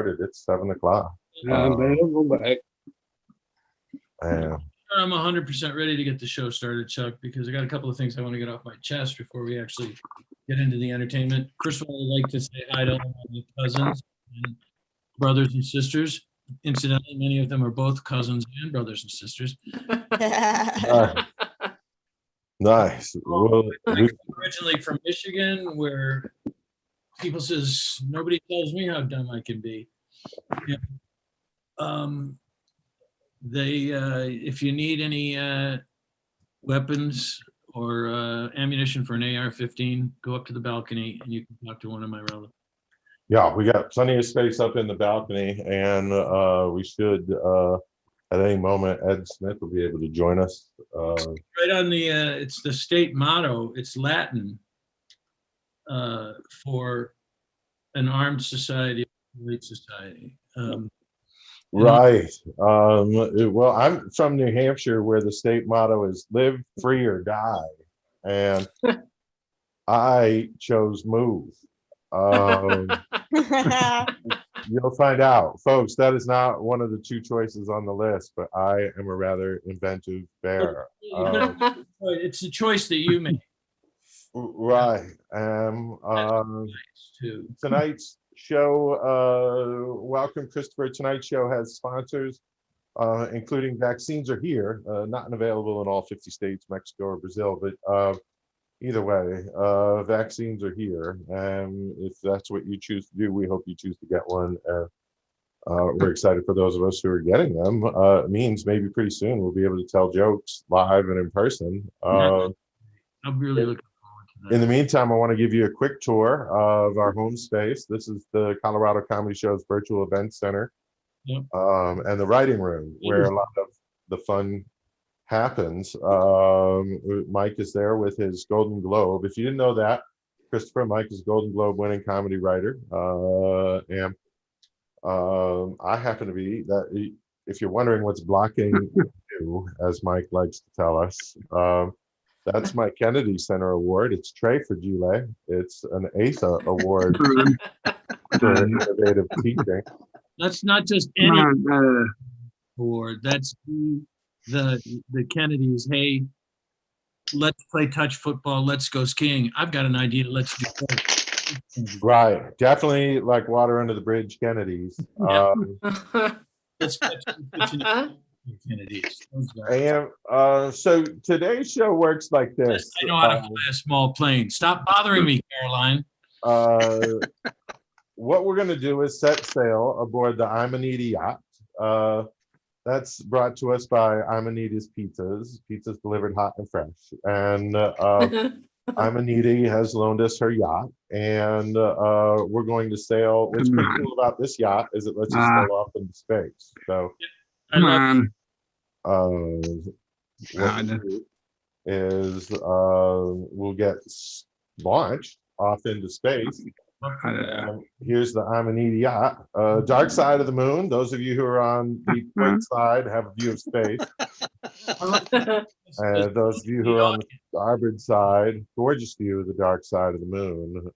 started. It's 7 o'clock. I'm back. Yeah. I'm 100% ready to get the show started, Chuck, because I got a couple of things I want to get off my chest before we actually get into the entertainment. First of all, I'd like to say hi to all my cousins and brothers and sisters. Incidentally, many of them are both cousins and brothers and sisters. Nice. Well, I'm originally from Michigan, where people says nobody tells me how dumb I can be. Yeah. If you need any weapons or ammunition for an AR-15, go up to the balcony and you can talk to one of my relatives. yeah, we got plenty of space up in the balcony, and we should, at any moment, Ed Smith will be able to join us. Right on the, it's the state motto. It's Latin for an armed society, elite society. Right. Well, I'm from New Hampshire, where the state motto is "Live free or die," and I chose "Move." You'll find out, folks. That is not one of the two choices on the list, but I am a rather inventive bear. It's a choice that you make. Right. Tonight's show, welcome, Christopher. Tonight's show has sponsors, including Vaccines Are Here, not available in all 50 states, Mexico, or Brazil, but either way, vaccines are here. And if that's what you choose to do, we hope you choose to get one. We're excited for those of us who are getting them. It means maybe pretty soon we'll be able to tell jokes live and in person. I'm really looking forward to that. In the meantime, I want to give you a quick tour of our home space. This is the Colorado Comedy Show's virtual event center, Yep. And the writing room, where a lot of the fun happens. Mike is there with his Golden Globe. If you didn't know that, Christopher, Mike is a Golden Globe winning comedy writer. And I happen to be that. If you're wondering what's blocking you, as Mike likes to tell us, that's my Kennedy Center Award. It's Trey for Gile. It's an ASA Award for innovative teaching. That's not just any award. That's the Kennedys. Hey, let's play touch football. Let's go skiing. I've got an idea. Let's do that. Right. Definitely like water under the bridge Kennedys. Let's get to Kennedys. And so today's show works like this. I know how to fly a small plane. Stop bothering me, Caroline. What we're going to do is set sail aboard the Amanita yacht. That's brought to us by Amanita's Pizzas. Pizzas delivered hot and fresh. And Amanita has loaned us her yacht. And we're going to sail. What's pretty cool about this yacht is it lets us sail off into space. So, we'll get launched off into space. Here's the Amanita yacht. Dark side of the moon. Those of you who are on the port side have a view of space. And those of you who are on the starboard side, gorgeous view of the dark side of the moon.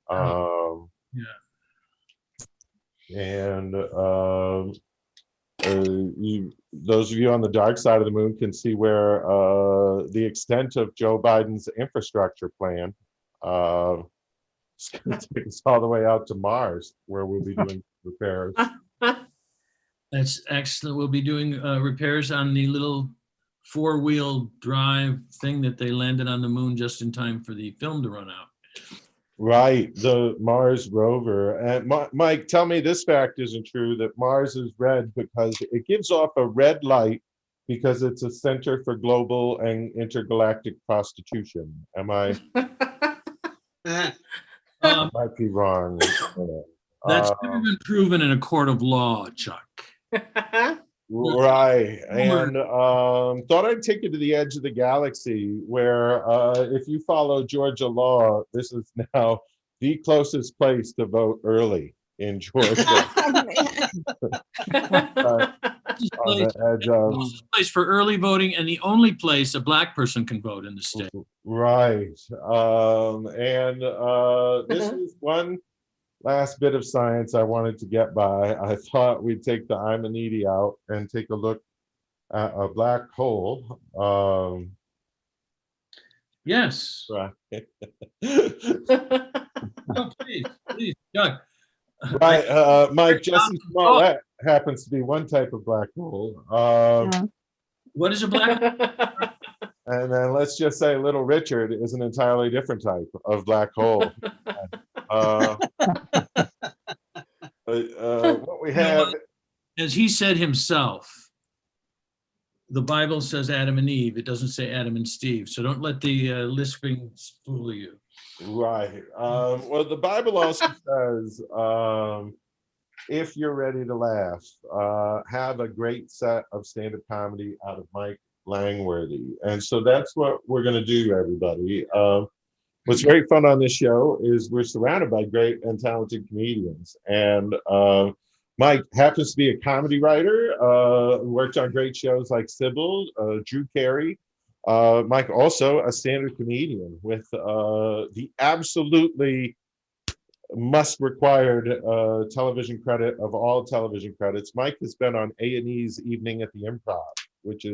Those of you on the dark side of the moon can see where the extent of Joe Biden's infrastructure plan. It's going to take us all the way out to Mars, where we'll be doing repairs. That's excellent. We'll be doing repairs on the little 4-wheel drive thing that they landed on the moon just in time for the film to run out. Right, the Mars Rover. And Mike, tell me this fact isn't true, that Mars is red because it gives off a red light because it's a center for global and intergalactic prostitution. Am I? Might be wrong. That's never been proven in a court of law, Chuck. Right. And thought I'd take you to the edge of the galaxy where if you follow Georgia law, this is now the closest place to vote early in Georgia. On the edge of place for early voting and the only place a black person can vote in the state. Right. This is one last bit of science I wanted to get by, I thought we'd take the Imanidi out and take a look at a black hole. Yes. Right. Oh, please, Doug. Right, Mike, Jesse Smollett happens to be one type of black hole. What is a black? And then let's just say Little Richard is an entirely different type of black hole. What we have, as he said himself, the Bible says Adam and Eve. It doesn't say Adam and Steve. So don't let the lisping fool you. right. Well, the Bible also says, if you're ready to laugh, have a great set of stand-up comedy out of Mike Langworthy. And so that's what we're going to do, everybody. What's very fun on this show is we're surrounded by great and talented comedians. And Mike happens to be a comedy writer, worked on great shows like Sybil, Drew Carey. Mike also a stand-up comedian with the absolutely must-required television credit of all television credits. Mike has been on A&E's Evening at the Improv, which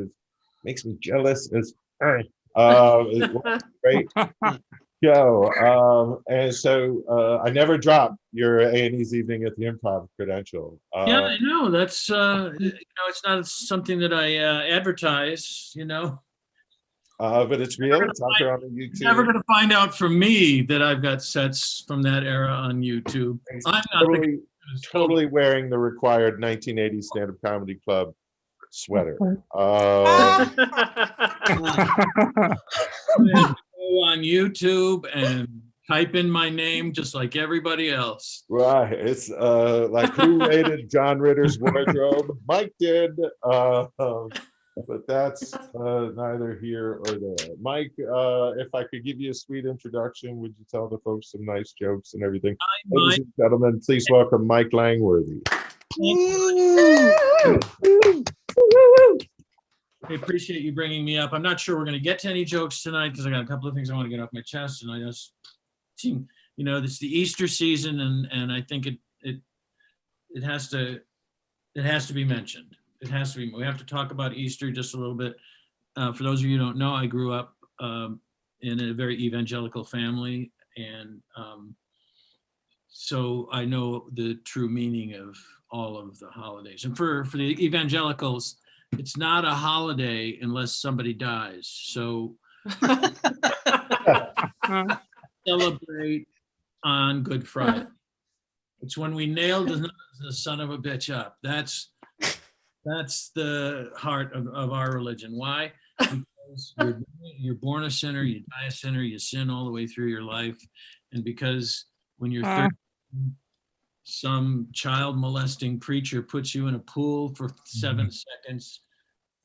makes me jealous as it was great show. And so I never dropped your A&E's Evening at the Improv credential. Yeah, I know. That's it's not something that I advertise, but it's real. It's out there on the YouTube. You're never going to find out from me that I've got sets from that era on YouTube. I'm not totally wearing the required 1980s stand-up comedy club sweater. Go on YouTube and type in my name just like everybody else. Right. It's like who rated John Ritter's wardrobe? Mike did. But that's neither here or there. Mike, if I could give you a sweet introduction, would you tell the folks some nice jokes and everything? Ladies and gentlemen, please welcome Mike Langworthy. I appreciate you bringing me up. I'm not sure we're going to get to any jokes tonight because I got a couple of things I want to get off my chest, and I just seem, it's the Easter season, and I think it has to be mentioned. It has to be. We have to talk about Easter just a little bit. For those of you who don't know, I grew up in a very evangelical family, and so I know the true meaning of all of the holidays. And for the evangelicals, it's not a holiday unless somebody dies. So celebrate on Good Friday. It's when we nailed the son of a bitch up. That's the heart of our religion. Why? Because you're born a sinner, you die a sinner, you sin all the way through your life. And because when you're 13, some child molesting preacher puts you in a pool for 7 seconds,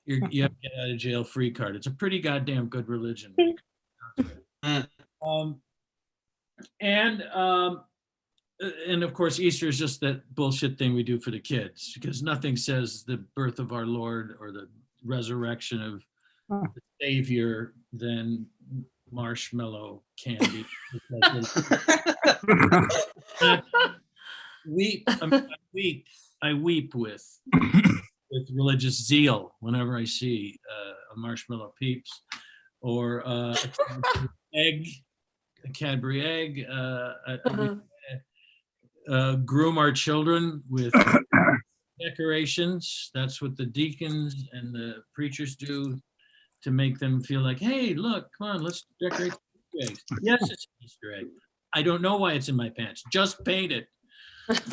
you have to get out of jail free card. It's a pretty goddamn good religion. And of course, Easter is just that bullshit thing we do for the kids, because nothing says the birth of our Lord or the resurrection of the Savior than marshmallow candy. I weep with religious zeal whenever I see a marshmallow Peeps or a Cadbury egg. Groom our children with decorations. That's what the deacons and the preachers do to make them feel like, hey, look, come on, let's decorate the Easter eggs. Yes, it's an Easter egg. I don't know why it's in my pants. Just paint it. It's,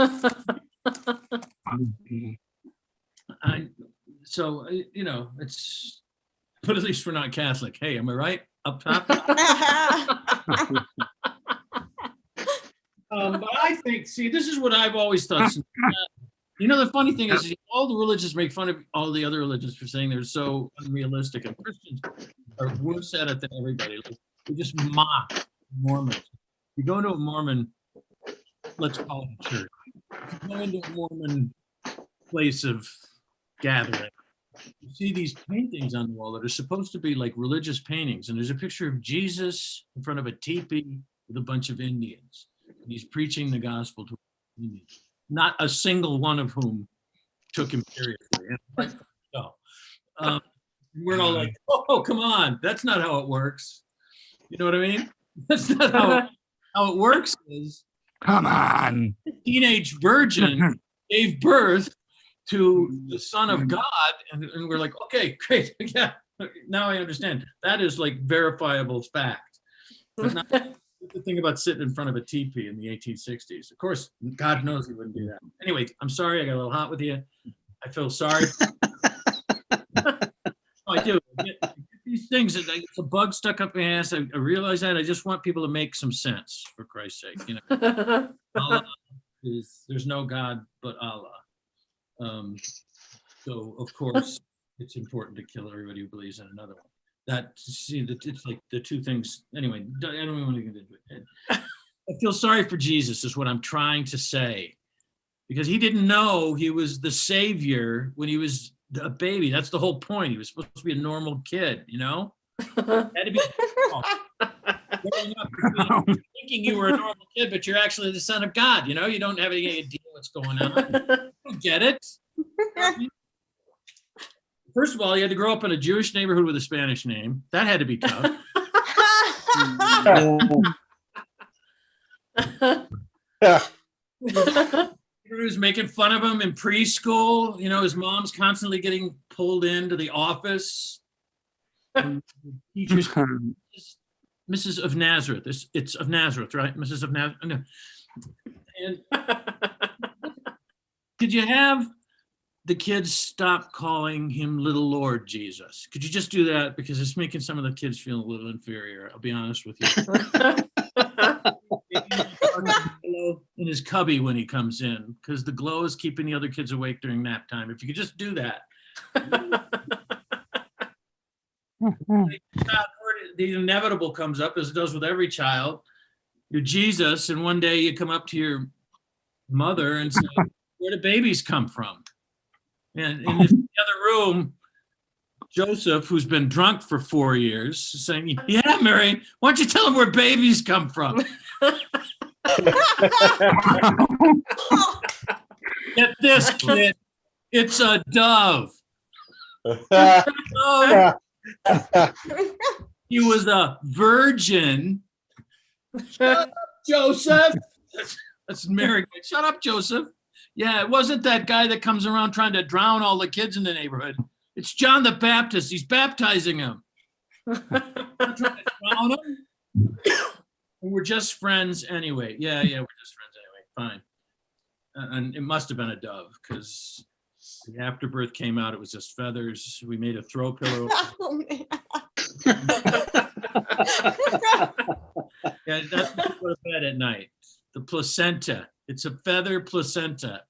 but at least we're not Catholic. Hey, am I right? Up top? But I think, this is what I've always thought. The funny thing is, all the religions make fun of all the other religions for saying they're so unrealistic, and Christians are worse at it than everybody. They just mock Mormons. You go into a Mormon, let's call it a church. If you go into a Mormon place of gathering, you see these paintings on the wall that are supposed to be like religious paintings, and there's a picture of Jesus in front of a teepee with a bunch of Indians. And he's preaching the gospel to not a single one of whom took him seriously. And so, we're all like, oh, come on. That's not how it works. You know what I mean? That's not how it works is, come on. a teenage virgin gave birth to the Son of God. And we're like, okay, great. Yeah, now I understand. That is like verifiable fact. But not the thing about sitting in front of a teepee in the 1860s. Of course, God knows he wouldn't do that. Anyway, I'm sorry I got a little hot with you. I feel sorry. I do. I get these things, it's a bug stuck up my ass. I realize that. I just want people to make some sense, for Christ's sake. You know, Allah there's no God but Allah. So of course, it's important to kill everybody who believes in another one. It's like the two things. Anyway, I don't even want to get into it. I feel sorry for Jesus, is what I'm trying to say, because he didn't know he was the savior when he was a baby. That's the whole point. He was supposed to be a normal kid, you know? Had to be growing up, thinking you were a normal kid, but you're actually the son of God, you know? You don't have any idea what's going on. You don't get it. First of all, he had to grow up in a Jewish neighborhood with a Spanish name. That had to be tough. He was making fun of him in preschool. You know, his mom's constantly getting pulled into the office. Teachers, Mrs. of Nazareth. It's of Nazareth, right? Mrs. of Nazareth. No. And could you have the kids stop calling him Little Lord Jesus? Could you just do that? Because it's making some of the kids feel a little inferior. I'll be honest with you. In his cubby when he comes in, because the glow is keeping the other kids awake during nap time. If you could just do that. The inevitable comes up, as it does with every child. You're Jesus, and one day you come up to your mother and say, where do babies come from? And in the other room, Joseph, who's been drunk for 4 years, is saying, yeah, Mary, why don't you tell him where babies come from? Get this, kid. It's a dove. He was a virgin. Shut up, Joseph. That's Mary. Shut up, Joseph. Yeah, it wasn't that guy that comes around trying to drown all the kids in the neighborhood. It's John the Baptist. He's baptizing him. Trying to drown him. And we're just friends anyway. Yeah, we're just friends anyway. Fine. And it must have been a dove, because the afterbirth came out. It was just feathers. We made a throw pillow. Oh, man. Yeah, that's what we go to bed at night. The placenta. It's a feather placenta.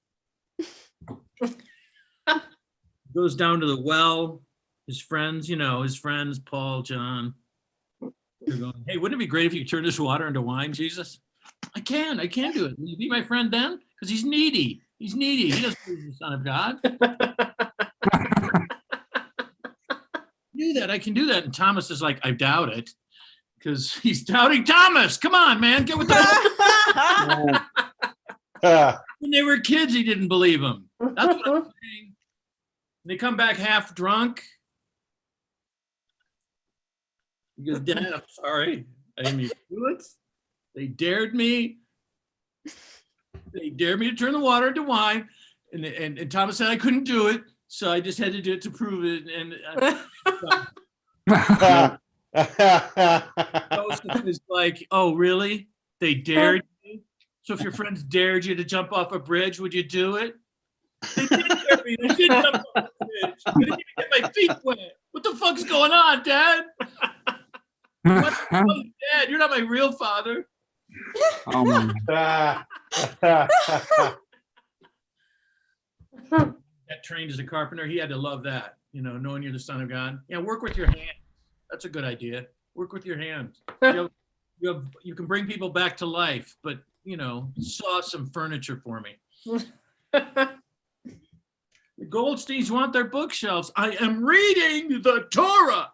Goes down to the well. His friends, Paul, John. They're going, hey, wouldn't it be great if you could turn this water into wine, Jesus? I can't do it. Will you be my friend then? Because he's needy. He doesn't believe he's the Son of God. I can do that. And Thomas is like, I doubt it. Because he's doubting Thomas. Come on, man. Get with that. When they were kids, he didn't believe him. That's what I'm saying. They come back half drunk. He goes, Dad, I'm sorry. I didn't mean to do it. They dared me. They dared me to turn the water into wine. And Thomas said I couldn't do it. So I just had to do it to prove it. And Joseph is like, oh, really? They dared you? So if your friends dared you to jump off a bridge, would you do it? They did dare me. They did jump off the bridge. I didn't even get my feet wet. What the fuck's going on, Dad? Dad, you're not my real father. Oh my God. That trained as a carpenter, he had to love that, knowing you're the Son of God. Yeah, work with your hands. That's a good idea. Work with your hands. You can bring people back to life, but saw some furniture for me. The Goldsteins want their bookshelves. I am reading the Torah.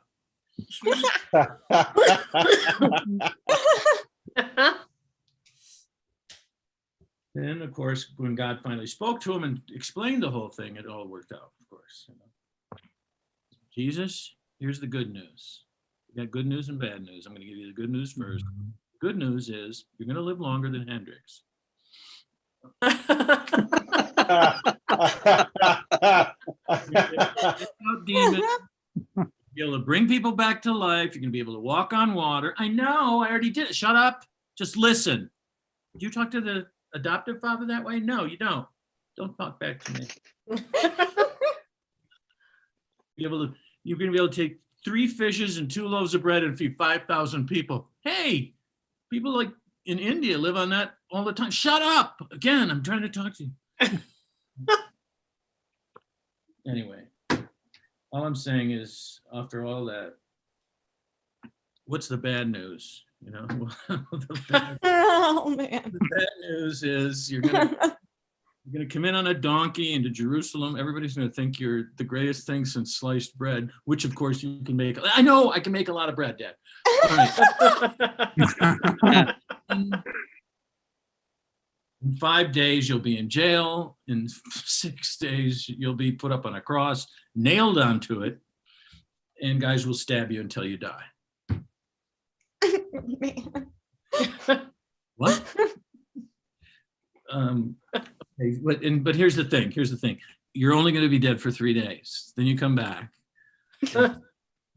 And of course, when God finally spoke to him and explained the whole thing, it all worked out, of course. Jesus, here's the good news. We got good news and bad news. I'm going to give you the good news first. Good news is you're going to live longer than Hendrix. Demons. Be able to bring people back to life. You're going to be able to walk on water. I know, I already did it. Shut up. Just listen. Do you talk to the adoptive father that way? No, you don't. Don't talk back to me. You're going to be able to take 3 fishes and 2 loaves of bread and feed 5,000 people. Hey, people like in India live on that all the time. Shut up. Again, I'm trying to talk to you. Anyway, all I'm saying is, after all that, what's the bad news? You know, Oh man. the bad news is you're gonna come in on a donkey into Jerusalem. Everybody's gonna think you're the greatest thing since sliced bread, which of course you can make. I know I can make a lot of bread, Dad. All right. In 5 days, you'll be in jail. In 6 days, you'll be put up on a cross, nailed onto it, and guys will stab you until you die. Man. What? Okay, but here's the thing. Here's the thing. You're only going to be dead for 3 days. Then you come back. And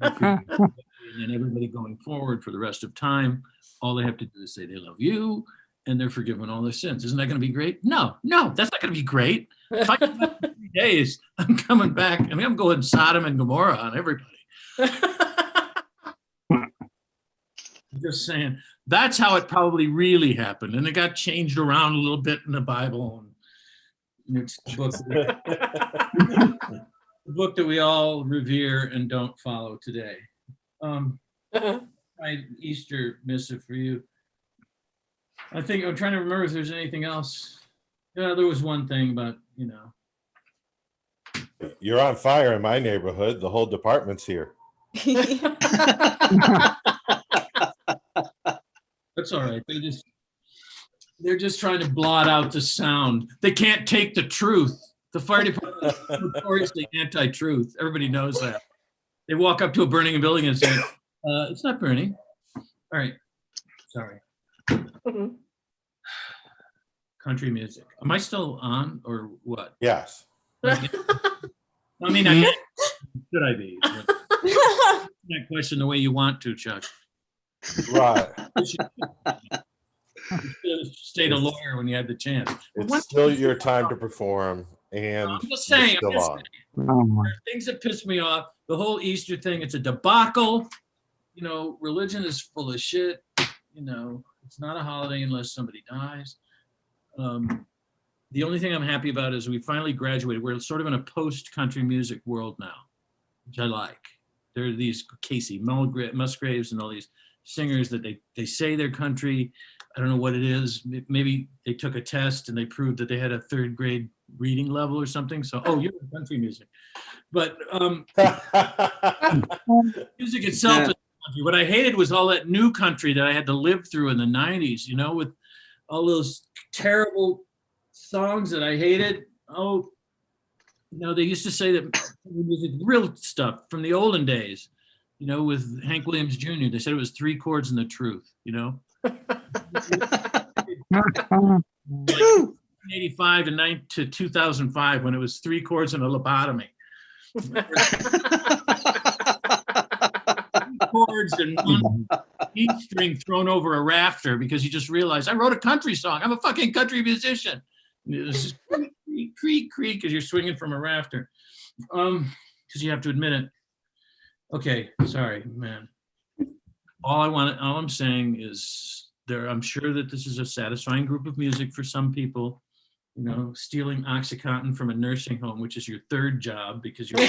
then everybody going forward for the rest of time, all they have to do is say they love you, and they're forgiven all their sins. Isn't that going to be great? No, that's not going to be great. If I come back in 3 days, I'm coming back. I mean, I'm going Sodom and Gomorrah on everybody. I'm just saying, that's how it probably really happened. And it got changed around a little bit in the Bible. And it's the book that we all revere and don't follow today. My Easter missive for you. I think I'm trying to remember if there's anything else. Yeah, there was one thing about, you know. You're on fire in my neighborhood. The whole department's here. That's all right. They're just trying to blot out the sound. They can't take the truth. The fire department is notoriously anti-truth. Everybody knows that. They walk up to a burning building and say, it's not burning. All right. Sorry. Country music. Am I still on or what? Yes. I mean, should I be? That question the way you want to, Chuck. Right. You should have stayed a lawyer when you had the chance. It's still your time to perform, and I'm just saying. you're still on. There are things that piss me off. The whole Easter thing, it's a debacle. You know, religion is full of shit. You know, it's not a holiday unless somebody dies. The only thing I'm happy about is we finally graduated. We're sort of in a post-country music world now, which I like. There are these Casey Musgraves and all these singers that they say they're country. I don't know what it is. Maybe they took a test and they proved that they had a 3rd grade reading level or something. So, you're in country music. But music itself is country. What I hated was all that new country that I had to live through in the 90s, you know, with all those terrible songs that I hated. Oh, you know, they used to say that music, real stuff from the olden days, you know, with Hank Williams Jr. They said it was 3 chords and the truth, you know. 1985 to 2005 when it was 3 chords and a lobotomy. 3 chords and 1 E string thrown over a rafter because you just realized I wrote a country song. I'm a fucking country musician. And it was just creak, creak, creak as you're swinging from a rafter. Because you have to admit it. Okay, sorry, man. All I'm saying is I'm sure that this is a satisfying group of music for some people. You know, stealing OxyContin from a nursing home, which is your 3rd job because you're. You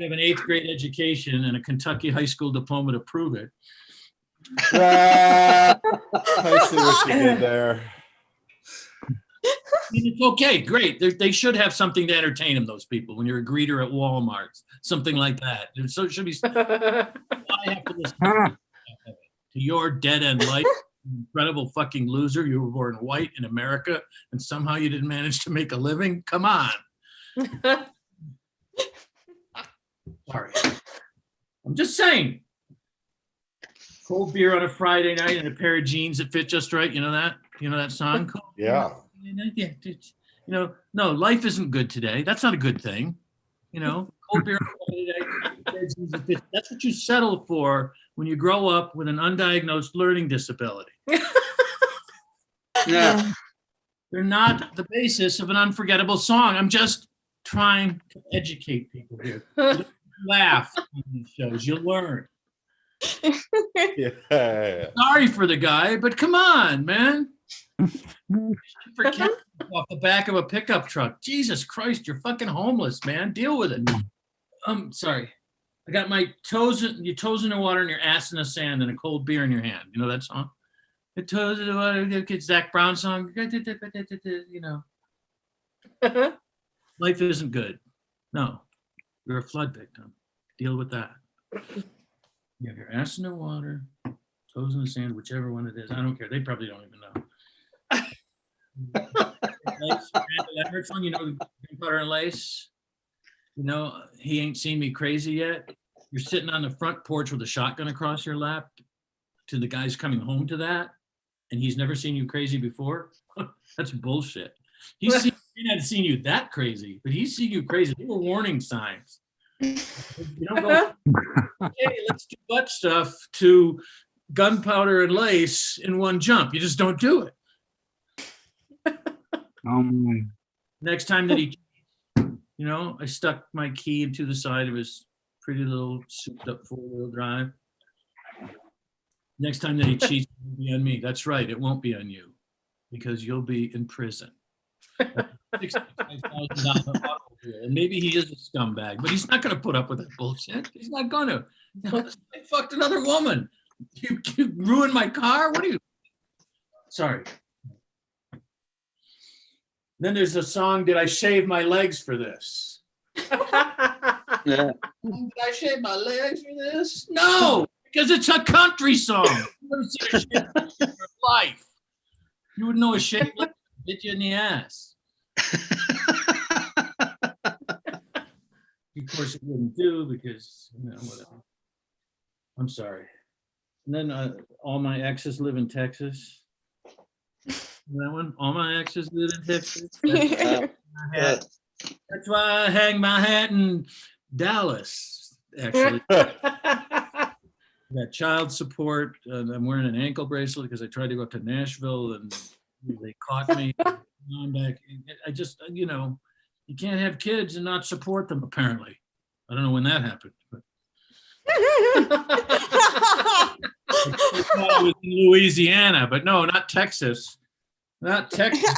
have an 8th grade education and a Kentucky high school diploma to prove it. I see what you did there. It's okay, great. They should have something to entertain them, those people, when you're a greeter at Walmart, something like that. So it should be. I have to listen. to your dead-end life. Incredible fucking loser. You were born white in America, and somehow you didn't manage to make a living. Come on. Sorry. I'm just saying. Cold beer on a Friday night and a pair of jeans that fit just right. You know that? You know that song? Yeah. Yeah. You know, no, life isn't good today. That's not a good thing. You know, cold beer on a Friday night. That's what you settle for when you grow up with an undiagnosed learning disability. Yeah. They're not the basis of an unforgettable song. I'm just trying to educate people here. You don't laugh on these shows. You learn. Yeah. Sorry for the guy, but come on, man. Forget off the back of a pickup truck. Jesus Christ, you're fucking homeless, man. Deal with it. Sorry. I got my toes in the water and your ass in the sand and a cold beer in your hand. You know that song? The toes in the water, it's Zach Brown song. You know. Life isn't good. No. You're a flood victim. Deal with that. You have your ass in the water, toes in the sand, whichever one it is. I don't care. They probably don't even know. That song, you know, Gunpowder and Lace. You know, he ain't seen me crazy yet. You're sitting on the front porch with a shotgun across your lap to the guys coming home to that, and he's never seen you crazy before. That's bullshit. He hadn't seen you that crazy, but he's seen you crazy. They were warning signs. You don't go, hey, let's do butt stuff to Gunpowder and Lace in one jump. You just don't do it. Next time that he, you know, I stuck my key into the side of his pretty little souped up 4-wheel drive. Next time that he cheats, it will be on me. That's right. It won't be on you because you'll be in prison. $65,000 and maybe he is a scumbag, but he's not going to put up with that bullshit. He's not going to. I fucked another woman. You ruined my car? What are you? Sorry. Then there's a song, Did I Shave My Legs for This? Yeah. Did I shave my legs for this? No, because it's a country song. You've never seen a shave leg in your life. You would know a shaved leg hit you in the ass. Of course, it wouldn't do because, you know, whatever. I'm sorry. And then all my exes live in Texas. That one, all my exes live in Texas. That's why I hang my hat in Dallas, actually. Got child support. I'm wearing an ankle bracelet because I tried to go up to Nashville and they caught me. I'm back. I just, you know, you can't have kids and not support them, apparently. I don't know when that happened. But. I thought it was in Louisiana, but no, not Texas. Not Texas.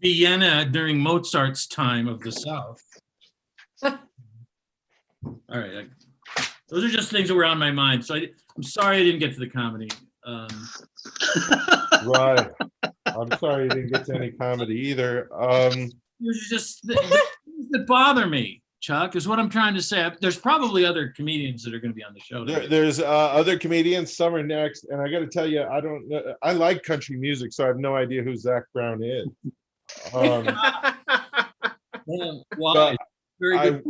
Vienna during Mozart's time of the South. All right. Those are just things that were on my mind. So I'm sorry I didn't get to the comedy. Right. I'm sorry you didn't get to any comedy either. There's just things that bother me, Chuck, is what I'm trying to say. There's probably other comedians that are going to be on the show. There's other comedians. Some are next. And I got to tell you, I don't know. I like country music, so I have no idea who Zach Brown is. Why? Very good.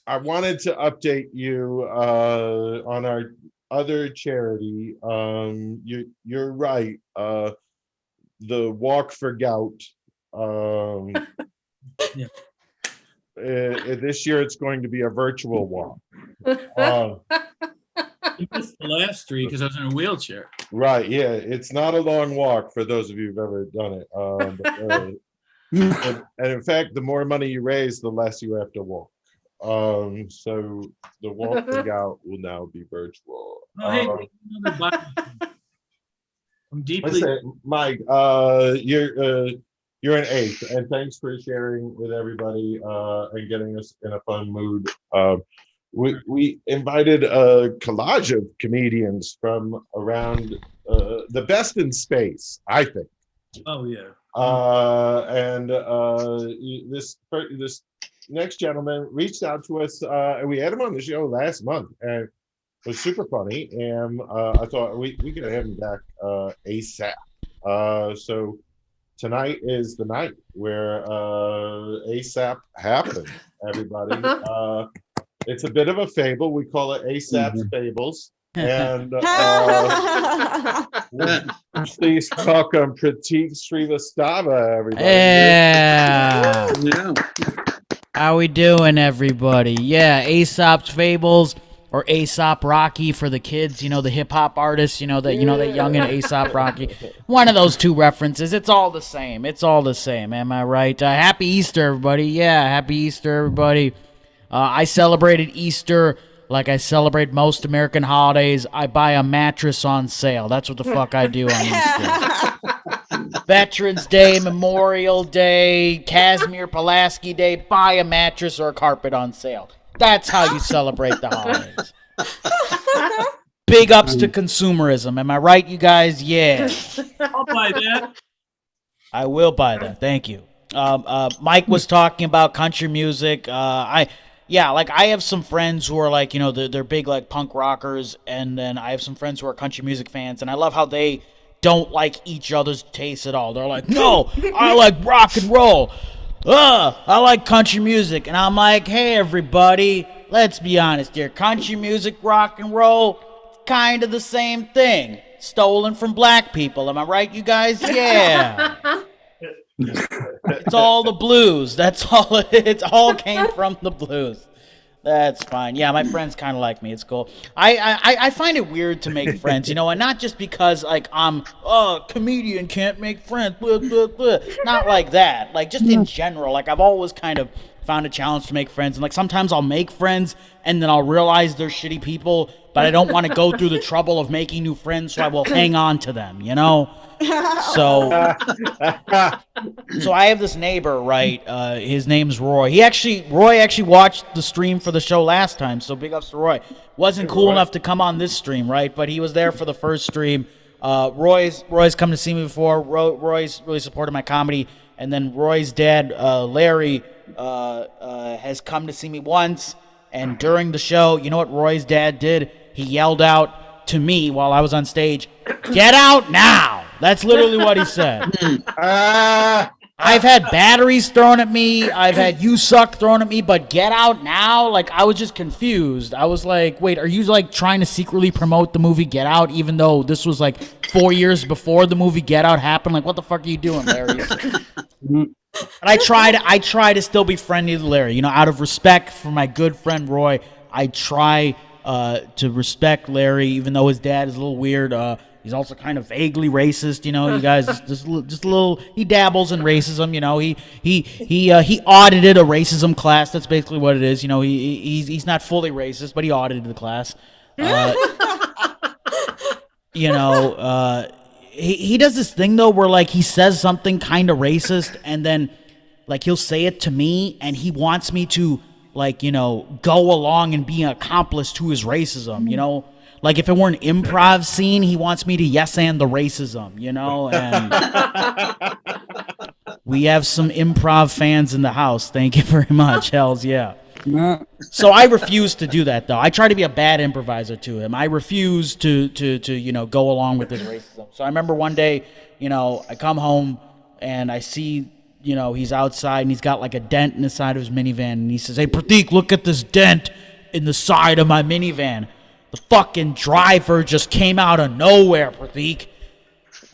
I wanted to update you on our other charity. You're right. The Walk for Gout. Yeah. This year it's going to be a virtual walk. You missed the last three because I was in a wheelchair. Right. Yeah. It's not a long walk for those of you who've ever done it. And in fact, the more money you raise, the less you have to walk. So the Walk for Gout will now be virtual. Oh, hey, I'm deeply. Listen, Mike, you're an ace, and thanks for sharing with everybody and getting us in a fun mood. We invited a collage of comedians from around the best in space, I think. Oh yeah. And this next gentleman reached out to us, and we had him on the show last month, and was super funny, and I thought we gotta have him back ASAP. So tonight is the night where ASAP happened, everybody. It's a bit of a fable. We call it ASAP's Fables. And please welcome Prateek Srivastava, everybody. Yeah. Yeah. How we doing, everybody? Yeah, Aesop's Fables or Aesop Rocky for the kids. You know, the hip hop artists. You know that youngin' Aesop Rocky. One of those two references. It's all the same. It's all the same. Am I right? Happy Easter, everybody. Yeah, happy Easter, everybody. I celebrated Easter like I celebrate most American holidays. I buy a mattress on sale. That's what the fuck I do on Easter. Veterans Day, Memorial Day, Casimir Pulaski Day, buy a mattress or a carpet on sale. That's how you celebrate the holidays. Big ups to consumerism. Am I right, you guys? Yeah. I'll buy that. I will buy that. Thank you. Mike was talking about country music. I have some friends who are like, you know, they're big like punk rockers, and then I have some friends who are country music fans, and I love how they don't like each other's tastes at all. They're like, no, I like rock and roll. I like country music. And I'm like, hey, everybody, let's be honest here. Country music, rock and roll, kind of the same thing. Stolen from black people. Am I right, you guys? Yeah. It's all the blues. That's all. It all came from the blues. That's fine. Yeah, my friends kind of like me. It's cool. I find it weird to make friends, you know, and not just because like I'm a comedian can't make friends. Blah, blah, blah. Not like that. Like just in general. Like I've always kind of found a challenge to make friends, and like sometimes I'll make friends and then I'll realize they're shitty people, but I don't want to go through the trouble of making new friends, so I will hang on to them, you know. So I have this neighbor, right? His name's Roy. Roy actually watched the stream for the show last time, so big ups to Roy. Wasn't cool enough to come on this stream, right? But he was there for the first stream. Roy's come to see me before. Roy's really supported my comedy, and then Roy's dad, Larry, has come to see me once. And during the show, you know what Roy's dad did? He yelled out to me while I was on stage, "Get out now!" That's literally what he said. I've had batteries thrown at me. I've had "you suck" thrown at me, but "get out now"? Like, I was just confused. I was like, wait, are you like trying to secretly promote the movie Get Out, even though this was like 4 years before the movie Get Out happened? Like, what the fuck are you doing, Larry? And I try to still be friendly to Larry. You know, out of respect for my good friend Roy, I try to respect Larry, even though his dad is a little weird. He's also kind of vaguely racist, you know. You guys, just a little. He dabbles in racism, you know. He audited a racism class. That's basically what it is, you know. He's not fully racist, but he audited the class. You know, he does this thing though, where like he says something kind of racist, and then like he'll say it to me, and he wants me to like, you know, go along and be an accomplice to his racism, you know. Like, if it were an improv scene, he wants me to yes and the racism, you know? And we have some improv fans in the house. Thank you very much. Hells yeah. So I refuse to do that, though. I try to be a bad improviser to him. I refuse to you know, go along with his racism. So I remember one day, you know, I come home and I see, you know, he's outside and he's got like a dent in the side of his minivan. And he says, "Hey, Prateek, look at this dent in the side of my minivan. The fucking driver just came out of nowhere, Prateek.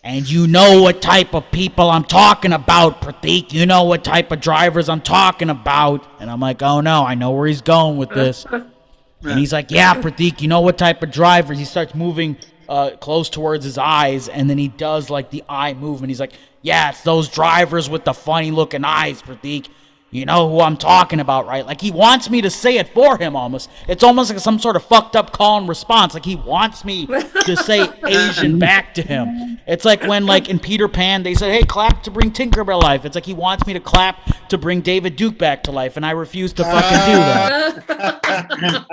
And you know what type of people I'm talking about, Prateek. You know what type of drivers I'm talking about." And I'm like, oh no, I know where he's going with this. And he's like, "Yeah, Prateek, you know what type of drivers?" He starts moving close towards his eyes, and then he does like the eye movement. He's like, "Yeah, it's those drivers with the funny looking eyes, Prateek. You know who I'm talking about, right?" Like, he wants me to say it for him almost. It's almost like some sort of fucked up call and response. Like, he wants me to say Asian back to him. It's like when, like, in Peter Pan, they said, "Hey, clap to bring Tinkerbell to life." It's like he wants me to clap to bring David Duke back to life, and I refuse to fucking do that.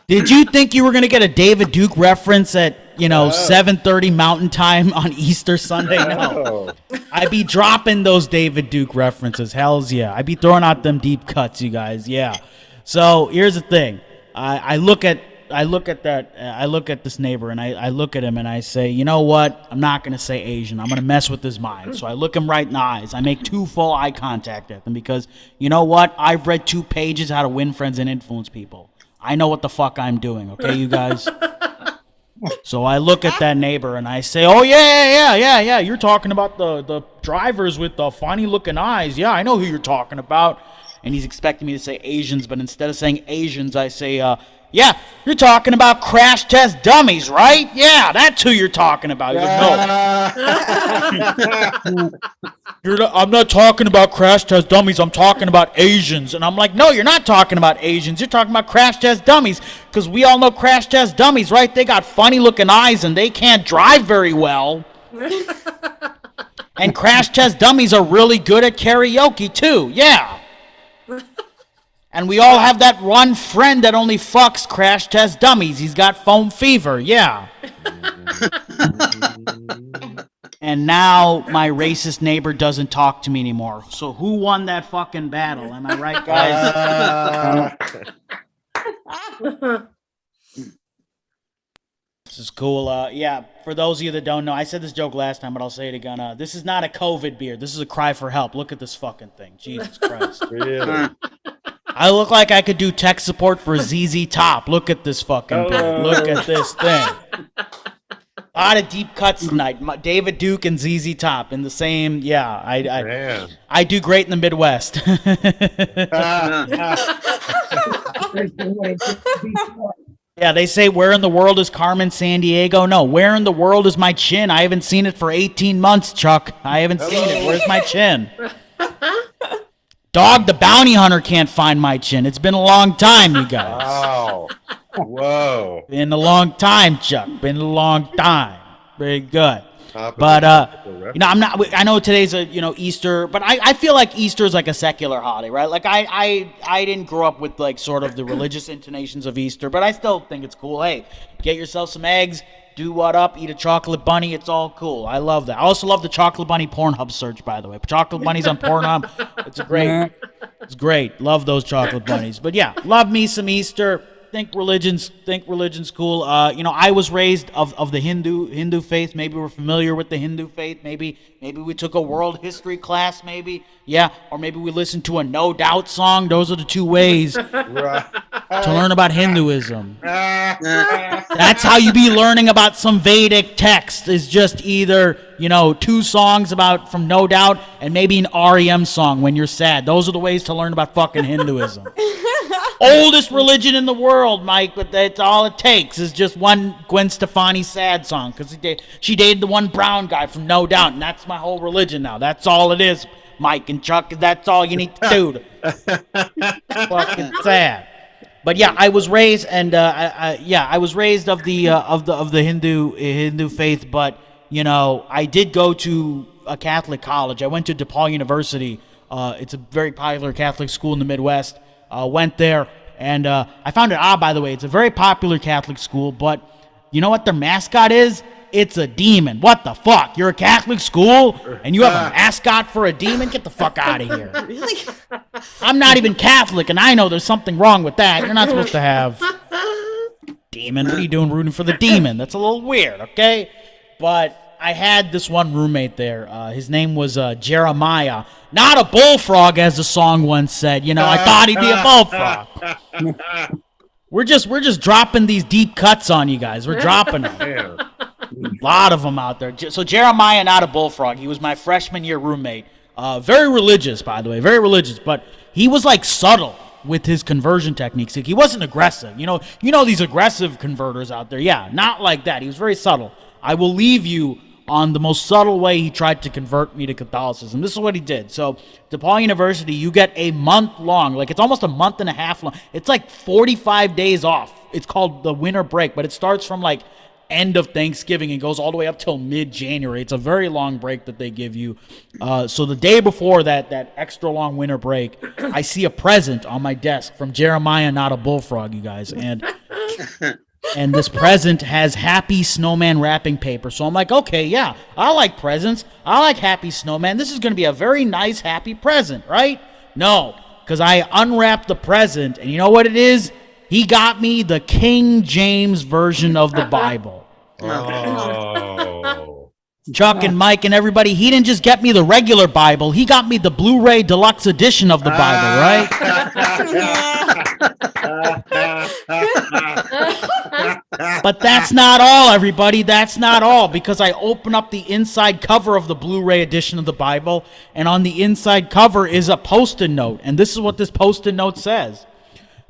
Did you think you were going to get a David Duke reference at, you know, 7:30 Mountain Time on Easter Sunday? No. I be dropping those David Duke references. Hells yeah. I be throwing out them deep cuts, you guys. Yeah. So here's the thing. I look at this neighbor and I look at him and I say, you know what? I'm not gonna say Asian. I'm gonna mess with his mind. So I look him right in the eyes. I make 2 full eye contact with him because you know what? I've read 2 pages how to win friends and influence people. I know what the fuck I'm doing. Okay, you guys. So I look at that neighbor and I say, oh yeah. You're talking about the drivers with the funny looking eyes. Yeah, I know who you're talking about. And he's expecting me to say Asians, but instead of saying Asians, I say, yeah, you're talking about crash test dummies, right? Yeah, that's who you're talking about. He's like, no. I'm not talking about crash test dummies. I'm talking about Asians. And I'm like, no, you're not talking about Asians. You're talking about crash test dummies because we all know crash test dummies, right? They got funny looking eyes and they can't drive very well. And crash test dummies are really good at karaoke, too. Yeah. And we all have that one friend that only fucks crash test dummies. He's got foam fever. Yeah. And now my racist neighbor doesn't talk to me anymore. So who won that fucking battle? Am I right, guys? This is cool. Yeah, for those of you that don't know, I said this joke last time, but I'll say it again. This is not a COVID beard. This is a cry for help. Look at this fucking thing. Jesus Christ. Really? I look like I could do tech support for ZZ Top. Look at this fucking beard. Look at this thing. A lot of deep cuts tonight. David Duke and ZZ Top in the same. Yeah, I do great in the Midwest. Yeah, they say, where in the world is Carmen Sandiego? No, where in the world is my chin? I haven't seen it for 18 months, Chuck. I haven't seen it. Where's my chin? Dog the bounty hunter can't find my chin. It's been a long time, you guys. Wow. Whoa. Been a long time, Chuck. Been a long time. Very good. But I know today's Easter, but I feel like Easter is like a secular holiday, right? Like I didn't grow up with like sort of the religious intonations of Easter, but I still think it's cool. Hey, get yourself some eggs, do what up, eat a chocolate bunny. It's all cool. I love that. I also love the chocolate bunny Pornhub search, by the way. Chocolate bunnies on Pornhub. It's great. Love those chocolate bunnies. But yeah, love me some Easter. Think religion's cool. I was raised of the Hindu faith. Maybe we're familiar with the Hindu faith. Maybe we took a world history class. Maybe, yeah, or maybe we listened to a No Doubt song. Those are the 2 ways to learn about Hinduism. That's how you be learning about some Vedic text. Is just either 2 songs from No Doubt and maybe an REM song when you're sad. Those are the ways to learn about fucking Hinduism. Oldest religion in the world, Mike, but that's all it takes is just one Gwen Stefani sad song because she dated the one brown guy from No Doubt, and that's my whole religion now. That's all it is, Mike and Chuck. That's all you need to do. Fucking sad. But yeah, I was raised, and I was raised of the Hindu faith. But I did go to a Catholic college. I went to DePaul University. It's a very popular Catholic school in the Midwest. Went there, and I found it odd, by the way. It's a very popular Catholic school, but you know what their mascot is? It's a demon. What the fuck? You're a Catholic school, and you have a mascot for a demon? Get the fuck out of here. Really? I'm not even Catholic, and I know there's something wrong with that. You're not supposed to have demon. What are you doing rooting for the demon? That's a little weird, okay? But I had this one roommate there. His name was Jeremiah. Not a bullfrog, as the song once said. I thought he'd be a bullfrog. We're just dropping these deep cuts on you guys. We're dropping them. A lot of them out there. So Jeremiah, not a bullfrog. He was my freshman year roommate. Very religious, by the way. Very religious. But he was like subtle with his conversion techniques. Like, he wasn't aggressive. You know these aggressive converters out there. Yeah, not like that. He was very subtle. I will leave you on the most subtle way he tried to convert me to Catholicism. This is what he did. So, DePaul University, you get a month long, like it's almost a month and a half long. It's like 45 days off. It's called the winter break, but it starts from like end of Thanksgiving and goes all the way up till mid-January. It's a very long break that they give you. So the day before that extra long winter break, I see a present on my desk from Jeremiah, not a bullfrog, you guys. And this present has Happy Snowman wrapping paper. So I'm like, okay, yeah, I like presents. I like Happy Snowman. This is going to be a very nice, happy present, right? No, because I unwrapped the present, and you know what it is? He got me the King James version of the Bible. Oh. Chuck and Mike and everybody, he didn't just get me the regular Bible. He got me the Blu-ray deluxe edition of the Bible, right? But that's not all, everybody. That's not all, because I open up the inside cover of the Blu-ray edition of the Bible, and on the inside cover is a Post-it note. And this is what this Post-it note says.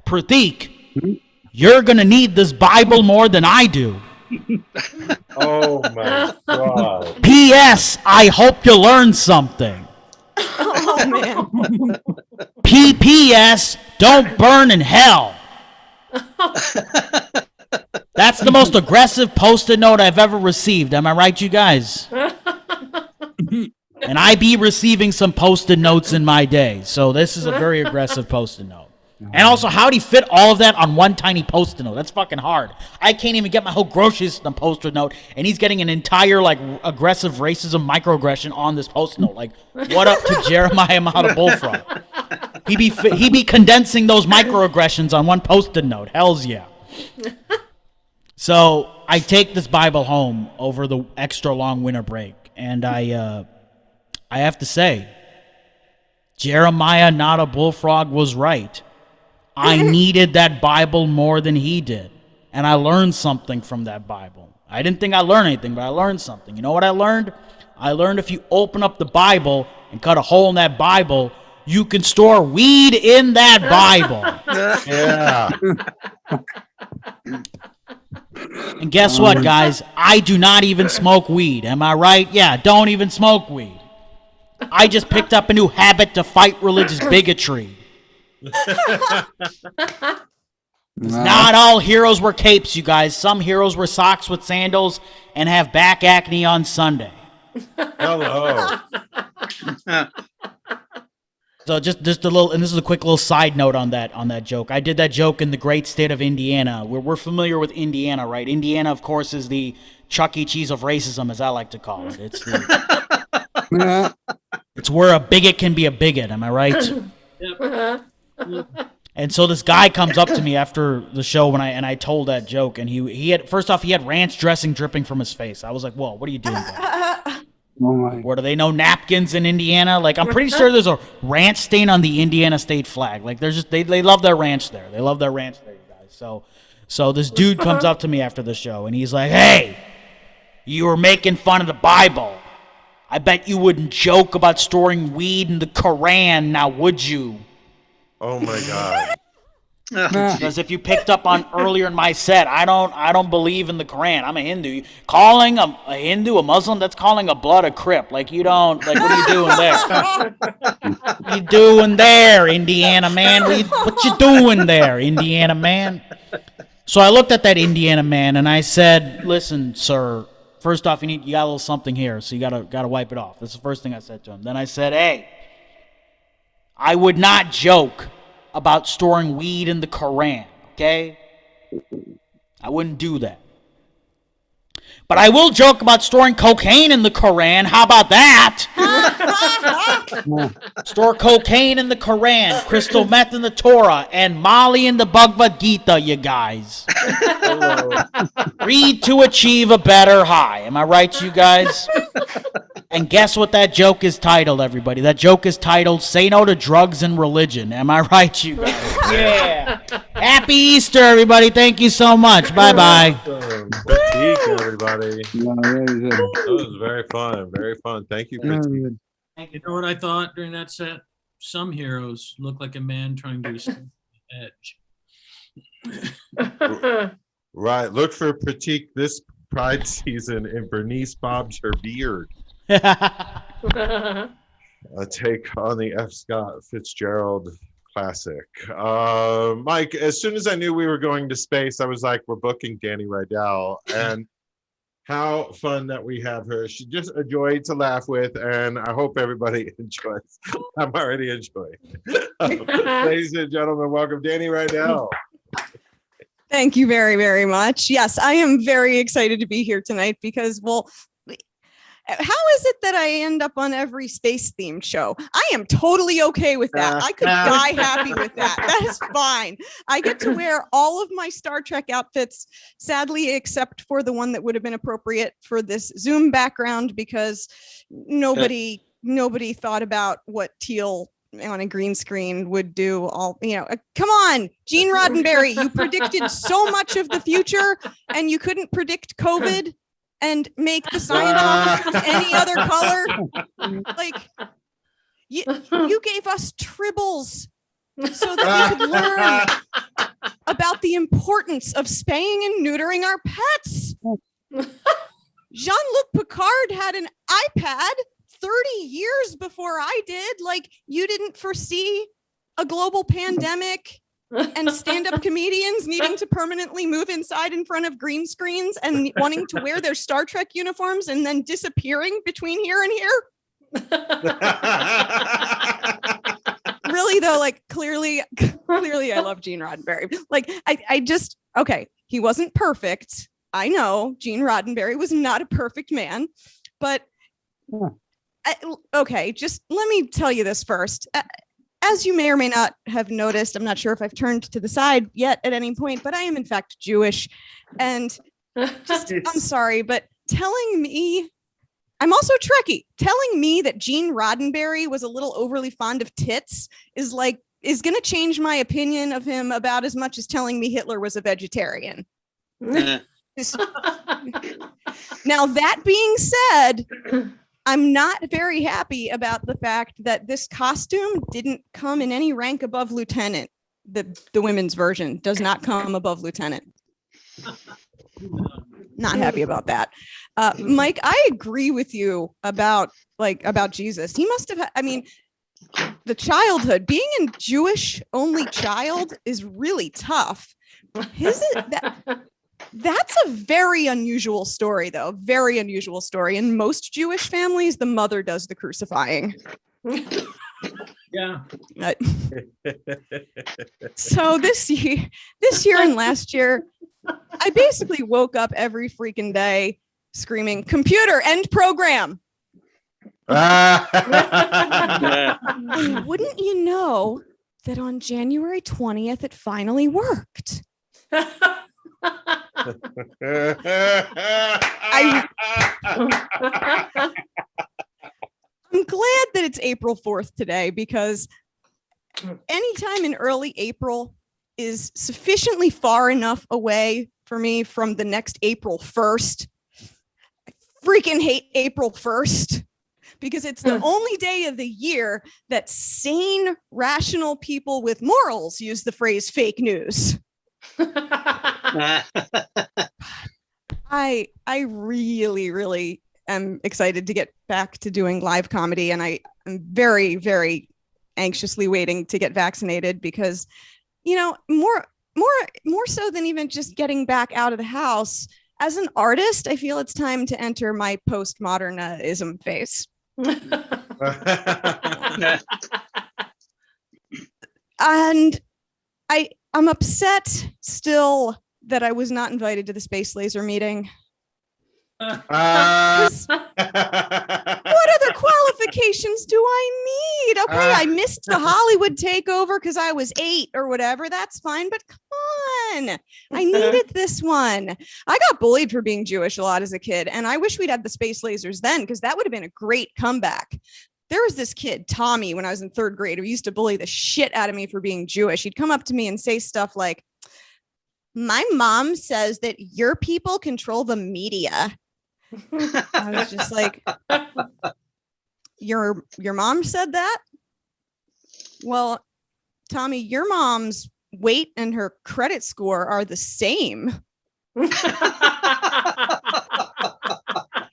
Prateek, you're going to need this Bible more than I do. Oh my God. P.S. I hope you learned something. Oh, man. P.P.S. Don't burn in hell. That's the most aggressive Post-it note I've ever received. Am I right, you guys? And I be receiving some Post-it notes in my day. So this is a very aggressive Post-it note. And also, how'd he fit all of that on one tiny Post-it note? That's fucking hard. I can't even get my whole groceries on Post-it note, and he's getting an entire, like, aggressive racism microaggression on this Post-it note. Like, what up to Jeremiah Mahata Bullfrog? He be condensing those microaggressions on one Post-it note. Hells yeah. So I take this Bible home over the extra long winter break, and I have to say, Jeremiah Not a Bullfrog was right. I needed that Bible more than he did. And I learned something from that Bible. I didn't think I learned anything, but I learned something. You know what I learned? I learned if you open up the Bible and cut a hole in that Bible, you can store weed in that Bible. Yeah. And guess what, guys? I do not even smoke weed. Am I right? Yeah, don't even smoke weed. I just picked up a new habit to fight religious bigotry. Not all heroes wear capes, you guys. Some heroes wear socks with sandals and have back acne on Sunday. Hello. So just a little, and this is a quick little side note on that joke. I did that joke in the great state of Indiana. We're familiar with Indiana, right? Indiana, of course, is the Chuck E. Cheese of racism, as I like to call it. It's where a bigot can be a bigot. Am I right? Yep. And so this guy comes up to me after the show when I told that joke, and he had, first off, he had ranch dressing dripping from his face. I was like, whoa, what are you doing there? Oh my. What, do they know napkins in Indiana? Like, I'm pretty sure there's a ranch stain on the Indiana state flag. Like, there's just, they love their ranch there. They love their ranch there, you guys. So this dude comes up to me after the show, and he's like, hey, you were making fun of the Bible. I bet you wouldn't joke about storing weed in the Quran, now would you? Oh my God. Because if you picked up on earlier in my set, I don't believe in the Quran. I'm a Hindu. Calling a Hindu a Muslim, that's calling a blood a Crip. Like, you don't, like, what are you doing there? What you doing there, Indiana man? What you doing there, Indiana man? So I looked at that Indiana man and I said, listen, sir, first off, you got a little something here, so you gotta wipe it off. That's the first thing I said to him. Then I said, hey, I would not joke about storing weed in the Quran, okay? I wouldn't do that. But I will joke about storing cocaine in the Quran. How about that? Store cocaine in the Quran, crystal meth in the Torah, and Molly in the Bhagavad Gita, you guys. Read to achieve a better high. Am I right, you guys? And guess what that joke is titled, everybody? That joke is titled, Say No to Drugs and Religion. Am I right, you guys? Yeah. Happy Easter, everybody. Thank you so much. Bye-bye. Prateek, everybody. Yeah, very good. That was very fun. Very fun. Thank you, Very Prateek. good. You know what I thought during that set? Some heroes look like a man trying to stand the edge. Right. Look for Prateek this Pride season in Bernice Bobs Her Beard. A take on the F. Scott Fitzgerald classic. Mike, as soon as I knew we were going to space, I was like, we're booking Dani Reidel. And how fun that we have her. She's just a joy to laugh with, and I hope everybody enjoys. I'm already enjoying. Ladies and gentlemen, welcome Dani Reidel. Thank you very, very much. Yes, I am very excited to be here tonight because, well, How is it that I end up on every space themed show? I am totally okay with that. I could die happy with that. That is fine. I get to wear all of my Star Trek outfits, sadly, except for the one that would have been appropriate for this Zoom background, because nobody thought about what teal on a green screen would do. Come on, Gene Roddenberry, you predicted so much of the future and you couldn't predict COVID and make the science officers any other color. Like, you gave us tribbles so that we could learn about the importance of spaying and neutering our pets. Jean-Luc Picard had an iPad 30 years before I did. Like, you didn't foresee a global pandemic and stand-up comedians needing to permanently move inside in front of green screens and wanting to wear their Star Trek uniforms and then disappearing between here and here. Really though, like clearly I love Gene Roddenberry. Like I just, okay, he wasn't perfect. I know Gene Roddenberry was not a perfect man, but okay, just let me tell you this first. As you may or may not have noticed, I'm not sure if I've turned to the side yet at any point, but I am in fact Jewish. And just, I'm sorry, but telling me, I'm also Trekkie, telling me that Gene Roddenberry was a little overly fond of tits is going to change my opinion of him about as much as telling me Hitler was a vegetarian. Now, that being said, I'm not very happy about the fact that this costume didn't come in any rank above lieutenant. The women's version does not come above lieutenant. Not happy about that. Mike, I agree with you about Jesus. He must have, the childhood, being a Jewish only child is really tough. That's a very unusual story, though. Very unusual story. In most Jewish families, the mother does the crucifying. Yeah. So this year and last year, I basically woke up every freaking day screaming, "Computer, end program." And wouldn't you know that on January 20th, it finally worked. I'm glad that it's April 4th today, because anytime in early April is sufficiently far enough away for me from the next April 1st. I freaking hate April 1st because it's the only day of the year that sane, rational people with morals use the phrase fake news. I really, really am excited to get back to doing live comedy, and I am very, very anxiously waiting to get vaccinated because, more so than even just getting back out of the house, as an artist, I feel it's time to enter my postmodernism phase. And I'm upset still that I was not invited to the Space Laser meeting. What other qualifications do I need? Okay, I missed the Hollywood takeover because I was 8 or whatever. That's fine, but come on. I needed this one. I got bullied for being Jewish a lot as a kid, and I wish we'd had the Space Lasers then, because that would have been a great comeback. There was this kid, Tommy, when I was in 3rd grade, who used to bully the shit out of me for being Jewish. He'd come up to me and say stuff like, "My mom says that your people control the media." I was just like, your mom said that? Well, Tommy, your mom's weight and her credit score are the same. He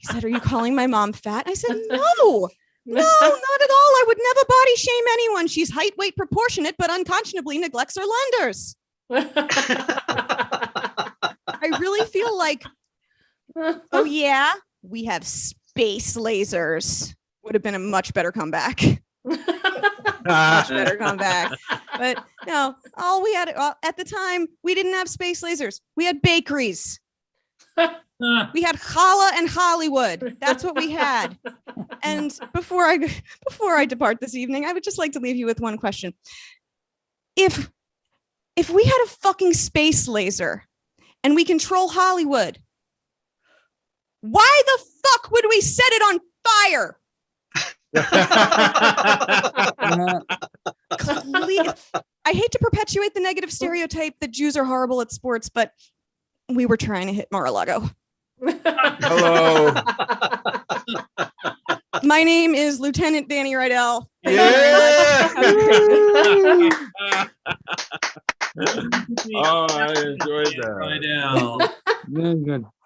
said, "Are you calling my mom fat?" I said, No, not at all. I would never body shame anyone. She's height, weight proportionate, but unconscionably neglects her lenders. I really feel like, oh yeah, we have space lasers. Would have been a much better comeback. Much better comeback. But no, all we had at the time, we didn't have space lasers. We had bakeries. We had challah and Hollywood. That's what we had. And before I depart this evening, I would just like to leave you with one question. If we had a fucking space laser and we control Hollywood, why the fuck would we set it on fire? I hate to perpetuate the negative stereotype that Jews are horrible at sports, but we were trying to hit Mar-a-Lago. Hello. My name is Lieutenant Dani Reidel. Oh, I enjoyed that Reidel.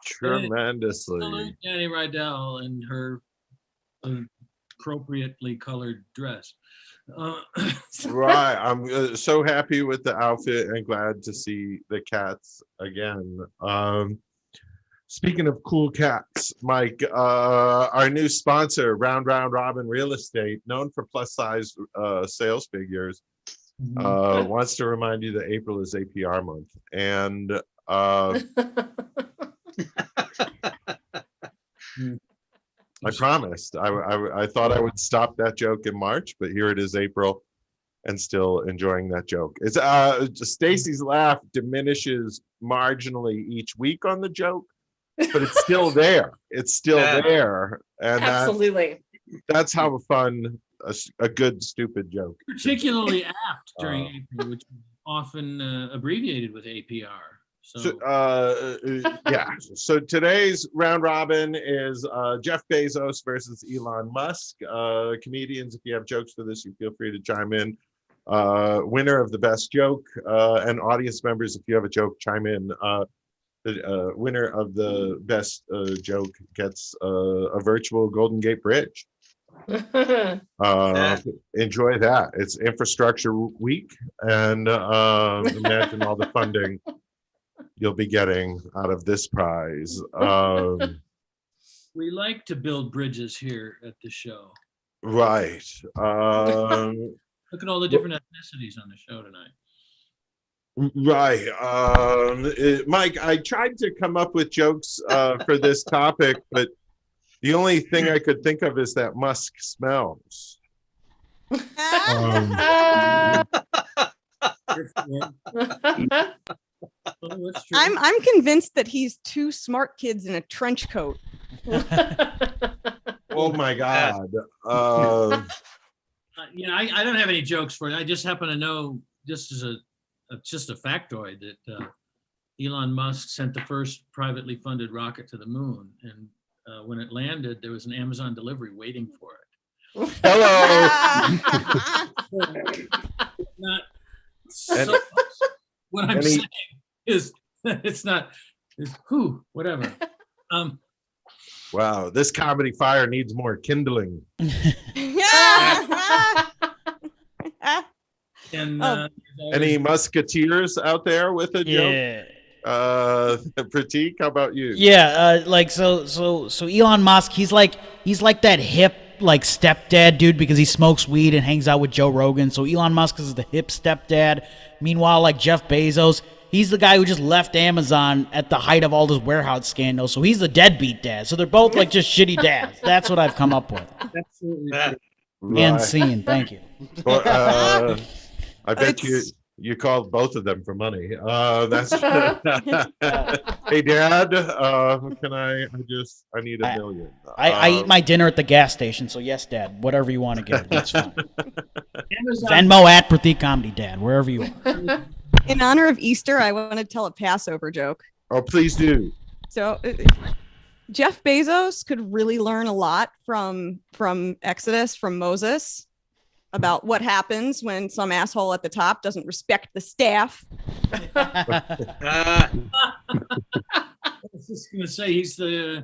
tremendously. Salute Dani Reidel and her appropriately colored dress. Right. I'm so happy with the outfit and glad to see the cats again. Speaking of cool cats, Mike, our new sponsor, Round Robin Real Estate, known for plus size sales figures, wants to remind you that April is APR month. And I promised. I thought I would stop that joke in March, but here it is April and still enjoying that joke. It's Stacy's laugh diminishes marginally each week on the joke, but it's still there. It's still there. And Absolutely. that's how fun a good stupid joke. Particularly apt during April, which is often abbreviated with APR. So Yeah. So today's round robin is Jeff Bezos versus Elon Musk. Comedians, if you have jokes for this, you feel free to chime in. Winner of the best joke, and audience members, if you have a joke, chime in. The winner of the best joke gets a virtual Golden Gate Bridge. Enjoy that. It's infrastructure week, and imagine all the funding you'll be getting out of this prize. we like to build bridges here at the show. Right. Look at all the different ethnicities on the show tonight. Right. Mike, I tried to come up with jokes for this topic, but the only thing I could think of is that Musk smells. I'm convinced that he's two smart kids in a trench coat. Oh my God. I don't have any jokes for it. I just happen to know, just as just a factoid, that Elon Musk sent the first privately funded rocket to the moon, and when it landed, there was an Amazon delivery waiting for it. Hello. Not so, what I'm saying is it's not. It's whatever. Wow, this comedy fire needs more kindling. And Any musketeers out there with a joke? Yeah. Prateek, how about you? Yeah, so Elon Musk, he's like that hip like stepdad dude because he smokes weed and hangs out with Joe Rogan. So Elon Musk is the hip stepdad. Meanwhile, like Jeff Bezos, he's the guy who just left Amazon at the height of all this warehouse scandal. So he's the deadbeat dad. So they're both like just shitty dads. That's what I've come up with. absolutely. Right. And scene. Thank you. Well, I bet you called both of them for money. That's hey Dad, can I need $1 million. I eat my dinner at the gas station, so yes, Dad, whatever you want to get, that's fine. Venmo at Prateek Comedy, Dad, wherever you are. In honor of Easter, I want to tell a Passover joke. Oh, please do. So Jeff Bezos could really learn a lot from Exodus, from Moses, about what happens when some asshole at the top doesn't respect the staff. I was just gonna say he's the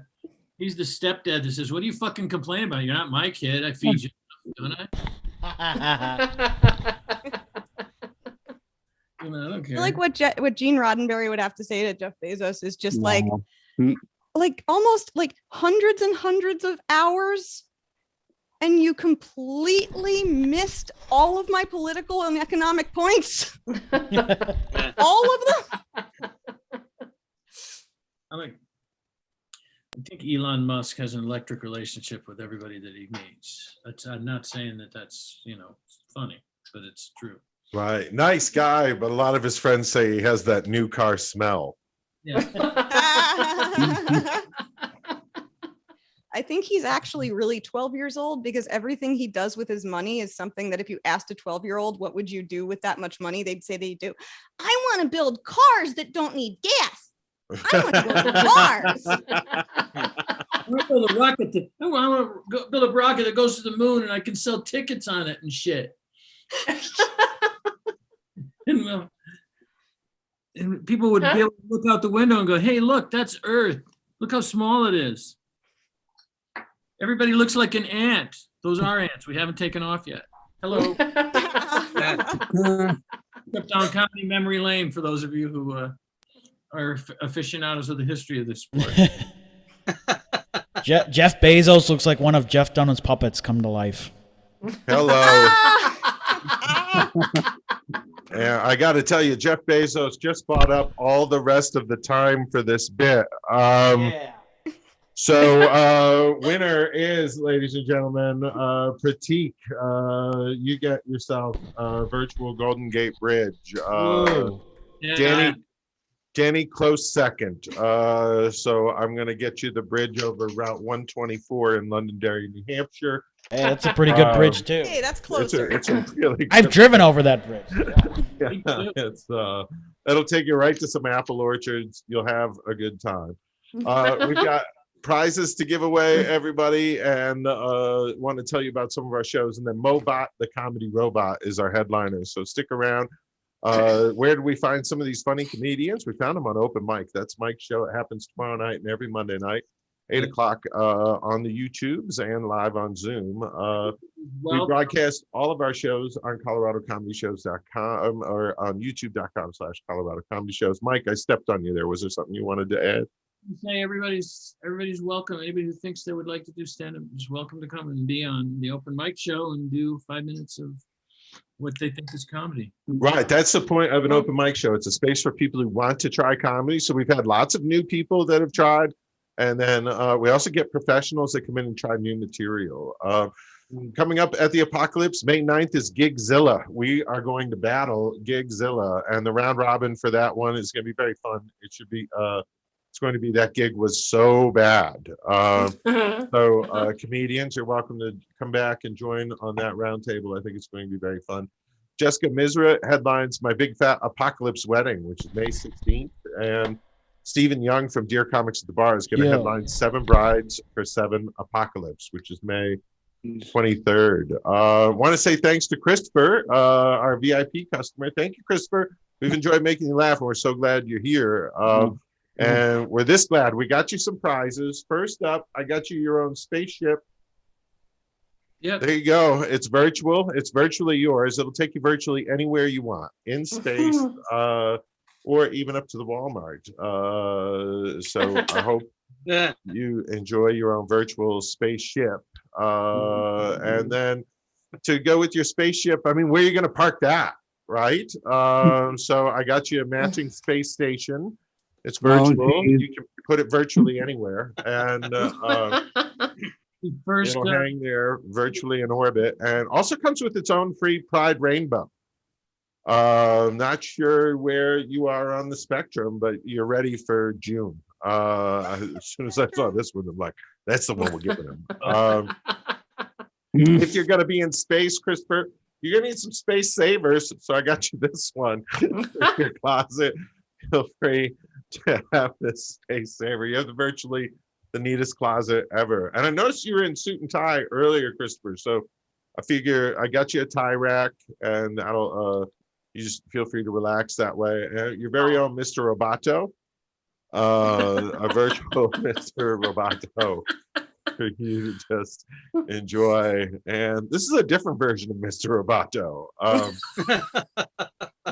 stepdad that says, "What do you fucking complain about? You're not my kid. I feed you, don't I?" I don't care. Like what Gene Roddenberry would have to say to Jeff Bezos is just like almost like hundreds and hundreds of hours, and you completely missed all of my political and economic points. All of them. I'm like, I think Elon Musk has an electric relationship with everybody that he meets. I'm not saying that that's, funny, but it's true. Right. Nice guy, but a lot of his friends say he has that new car smell. Yeah. I think he's actually really 12 years old because everything he does with his money is something that if you asked a 12-year-old, what would you do with that much money? They'd say they do. I want to build cars that don't need gas. I want to build cars. I want to build a rocket I want to build a rocket that goes to the moon and I can sell tickets on it and shit. And people would be able to look out the window and go, hey, look, that's Earth. Look how small it is. Everybody looks like an ant. Those are ants. We haven't taken off yet. Hello. Trip down comedy memory lane for those of you who are aficionados of the history of this sport. Jeff Bezos looks like one of Jeff Dunham's puppets come to life. Hello. Yeah, I got to tell you, Jeff Bezos just bought up all the rest of the time for this bit. So winner is, ladies and gentlemen, Prateek. You get yourself a virtual Golden Gate Bridge. Danny close second. So I'm going to get you the bridge over Route 124 in Londonderry, New Hampshire. Hey, that's a pretty good bridge too. Hey, that's closer. It's a really I've driven over that bridge. Yeah, it'll take you right to some apple orchards. You'll have a good time. We've got prizes to give away, everybody, and want to tell you about some of our shows. And then Moe Bot, the comedy robot, is our headliner. So stick around. Where do we find some of these funny comedians? We found them on Open Mic. That's Mike's show. It happens tomorrow night and every Monday night, 8 o'clock on the YouTubes and live on Zoom. We broadcast all of our shows on ColoradoComedyShows.com or on YouTube.com/ColoradoComedyShows. Mike, I stepped on you there. Was there something you wanted to add? Say everybody's welcome. Anybody who thinks they would like to do stand-up is welcome to come and be on the Open Mic show and do 5 minutes of what they think is comedy. Right. That's the point of an open mic show. It's a space for people who want to try comedy. So we've had lots of new people that have tried. And then we also get professionals that come in and try new material. Coming up at the ApocaLips, May 9th is Gigzilla. We are going to battle Gigzilla. And the round robin for that one is going to be very fun. It should be, it's going to be that gig was so bad. So comedians, you're welcome to come back and join on that round table. I think it's going to be very fun. Jessica Misra headlines My Big Fat Apocalypse Wedding, which is May 16th. And Stephen Young from Dear Comics at the Bar is going to headline 7 Brides for 7 Apocalypse, which is May 23rd. Want to say thanks to Christopher, our VIP customer. Thank you, Christopher. We've enjoyed making you laugh, and we're so glad you're here. And we're this glad. We got you some prizes. First up, I got you your own spaceship. Yeah. There you go. It's virtual. It's virtually yours. It'll take you virtually anywhere you want in space, or even up to the Walmart. So I hope you enjoy your own virtual spaceship. And then to go with your spaceship, I mean, where are you going to park that, right? So I got you a matching space station. It's virtual. You can put it virtually anywhere, and it'll hang there virtually in orbit. And also comes with its own free Pride rainbow. Not sure where you are on the spectrum, but you're ready for June. As soon as I saw this one, I'm like, that's the one we're giving him. If you're going to be in space, Christopher, you're going to need some space savers. So I got you this one in your closet. Feel free to have this space saver. You have virtually the neatest closet ever. And I noticed you were in suit and tie earlier, Christopher. So I figure I got you a tie rack, and that'll you just feel free to relax that way. Your very own Mr. Roboto, a virtual Mr. Roboto for you to just enjoy. And this is a different version of Mr. Roboto.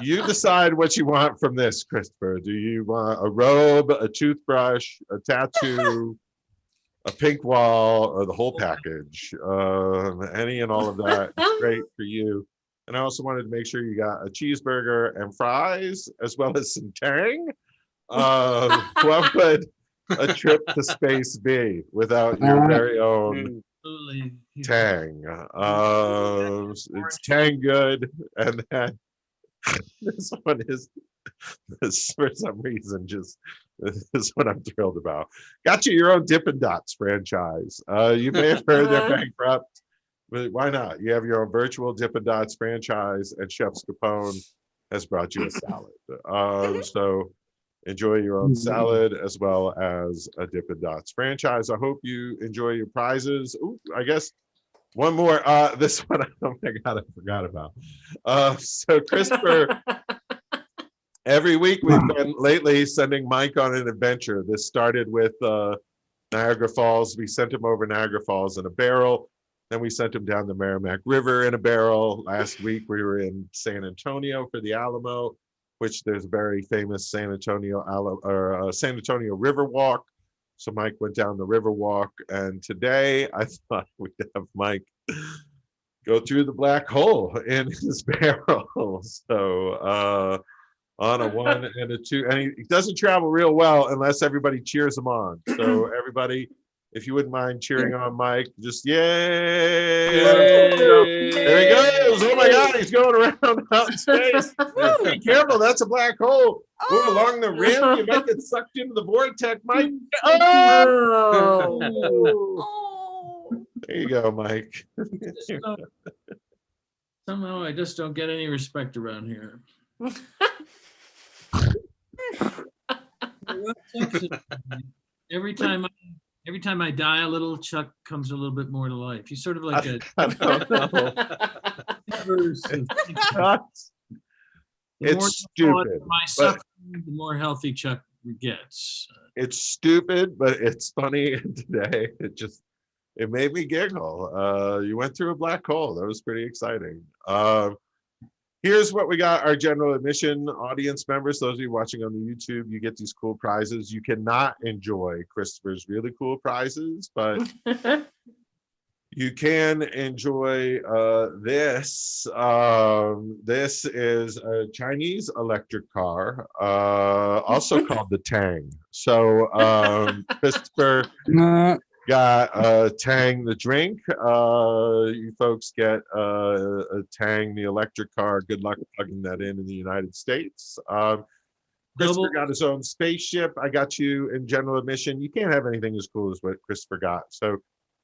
You decide what you want from this, Christopher. Do you want a robe, a toothbrush, a tattoo, a pink wall, or the whole package? Any and all of that is great for you. And I also wanted to make sure you got a cheeseburger and fries, as well as some Tang. What a trip to space be without your very own Absolutely. Tang? It's Tang good, and then this one is for some reason just this is what I'm thrilled about. Got you your own Dippin' Dots franchise. You may have heard they're bankrupt, but why not? You have your own virtual Dippin' Dots franchise, and Chef Scapone has brought you a salad. So enjoy your own salad as well as a Dippin' Dots franchise. I hope you enjoy your prizes. Ooh, I guess one more. This one, oh my God, I forgot about. So Christopher, every week we've been lately sending Mike on an adventure. This started with Niagara Falls. We sent him over Niagara Falls in a barrel. Then we sent him down the Merrimack River in a barrel. Last week we were in San Antonio for the Alamo, which there's a very famous San Antonio River Walk. So Mike went down the river walk, and today I thought we'd have Mike go through the black hole in his barrel. So on a 1 and a 2, and he doesn't travel real well unless everybody cheers him on. So everybody, if you wouldn't mind cheering on Mike, just yay! There he goes! Oh my God, he's going around out in space. Be careful, that's a black hole. Ooh, along the rim, you might get sucked into the vortex, Mike. Oh! Oh. There you go, Mike. Somehow I just don't get any respect around here. Every time I die, a little Chuck comes a little bit more to life. He's sort of like a. I don't know. It's stupid. My suffering, the more healthy Chuck gets. It's stupid, but it's funny. Today, it made me giggle. You went through a black hole. That was pretty exciting. Here's what we got. Our general admission audience members, those of you watching on the YouTube, you get these cool prizes. You cannot enjoy Christopher's really cool prizes, but you can enjoy this. This is a Chinese electric car, also called the Tang. So Christopher got Tang the drink. You folks get a Tang the electric car. Good luck plugging that in the United States. Christopher got his own spaceship. I got you in general admission. You can't have anything as cool as what Christopher got. So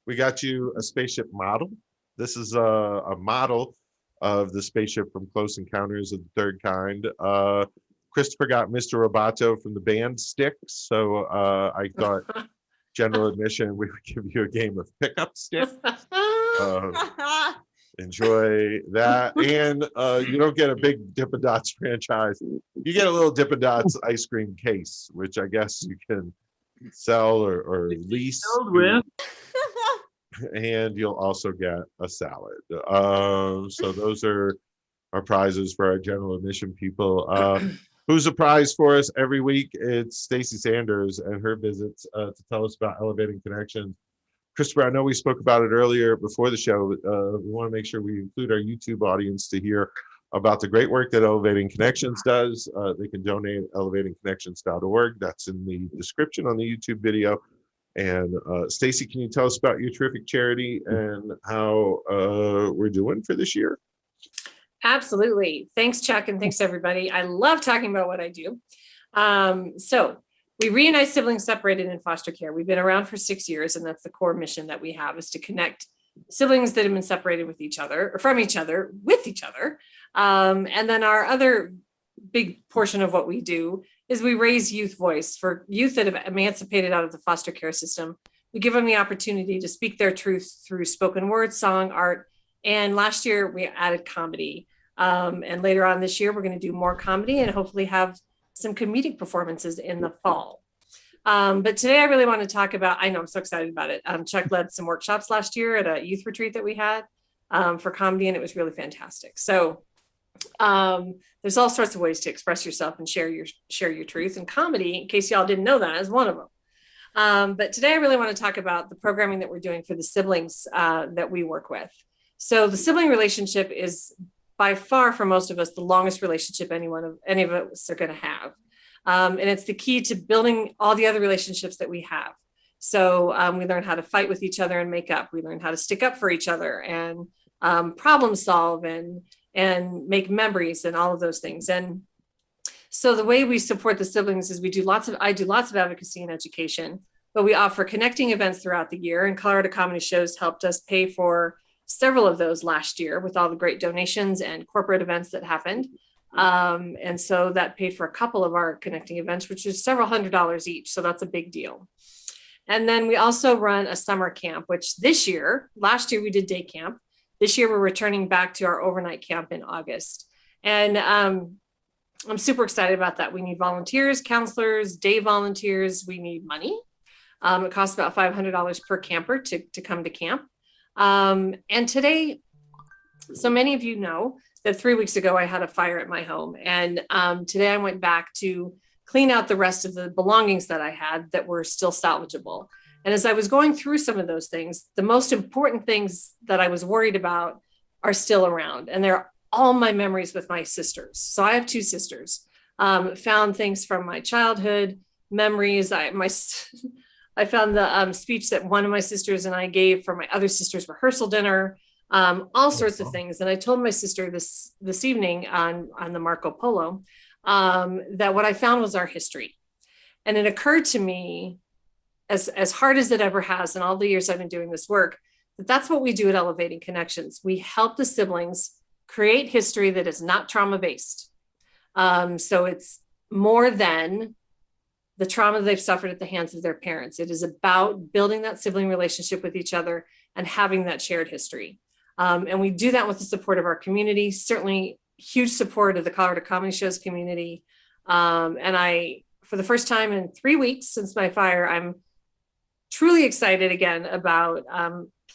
we got you a spaceship model. This is a model of the spaceship from Close Encounters of the Third Kind. Christopher got Mr. Roboto from the band Styx. So I thought general admission, we would give you a game of pickup stick. Enjoy that. And you don't get a big Dippin' Dots franchise. You get a little Dippin' Dots ice cream case, which I guess you can sell or lease. And you'll also get a salad. So those are our prizes for our general admission people. Who's a prize for us every week? It's Stacy Sanders and her visits to tell us about elevating connections. Christopher, I know we spoke about it earlier before the show. We want to make sure we include our YouTube audience to hear about the great work that Elevating Connections does. They can donate at elevatingconnections.org. That's in the description on the YouTube video. And Stacy, can you tell us about your terrific charity and how we're doing for this year? Absolutely. Thanks, Chuck, and thanks, everybody. I love talking about what I do. So we reunite siblings separated in foster care. We've been around for 6 years, and that's the core mission that we have, is to connect siblings that have been separated with each other, or from each other, with each other. And then our other big portion of what we do is we raise youth voice for youth that have emancipated out of the foster care system. We give them the opportunity to speak their truth through spoken word, song, art. And last year we added comedy. And later on this year, we're going to do more comedy and hopefully have some comedic performances in the fall. But today I really want to talk about, I know I'm so excited about it. Chuck led some workshops last year at a youth retreat that we had for comedy, and it was really fantastic. So there's all sorts of ways to express yourself and share your truth, and comedy, in case y'all didn't know that, is one of them. But today I really want to talk about the programming that we're doing for the siblings that we work with. So the sibling relationship is by far, for most of us, the longest relationship any of us are going to have. And it's the key to building all the other relationships that we have. So we learn how to fight with each other and make up. We learn how to stick up for each other and problem solve and make memories and all of those things. And so the way we support the siblings is I do lots of advocacy and education, but we offer connecting events throughout the year, and Colorado Comedy Shows helped us pay for several of those last year with all the great donations and corporate events that happened. And so that paid for a couple of our connecting events, which is several $100s each. So that's a big deal. And then we also run a summer camp, which last year we did day camp. This year we're returning back to our overnight camp in August. And I'm super excited about that. We need volunteers, counselors, day volunteers. We need money. It costs about $500 per camper to come to camp. And today, so many of you know that 3 weeks ago I had a fire at my home. And today I went back to clean out the rest of the belongings that I had that were still salvageable. And as I was going through some of those things, the most important things that I was worried about are still around. And they're all my memories with my sisters. So I have two sisters. Found things from my childhood memories. I found the speech that one of my sisters and I gave for my other sister's rehearsal dinner, all sorts of things. And I told my sister this evening on the Marco Polo that what I found was our history. And it occurred to me, as hard as it ever has in all the years I've been doing this work, that's what we do at Elevating Connections. We help the siblings create history that is not trauma-based. So it's more than the trauma they've suffered at the hands of their parents. It is about building that sibling relationship with each other and having that shared history. And we do that with the support of our community, certainly huge support of the Colorado Comedy Shows community. And I, for the first time in 3 weeks since my fire, I'm truly excited again about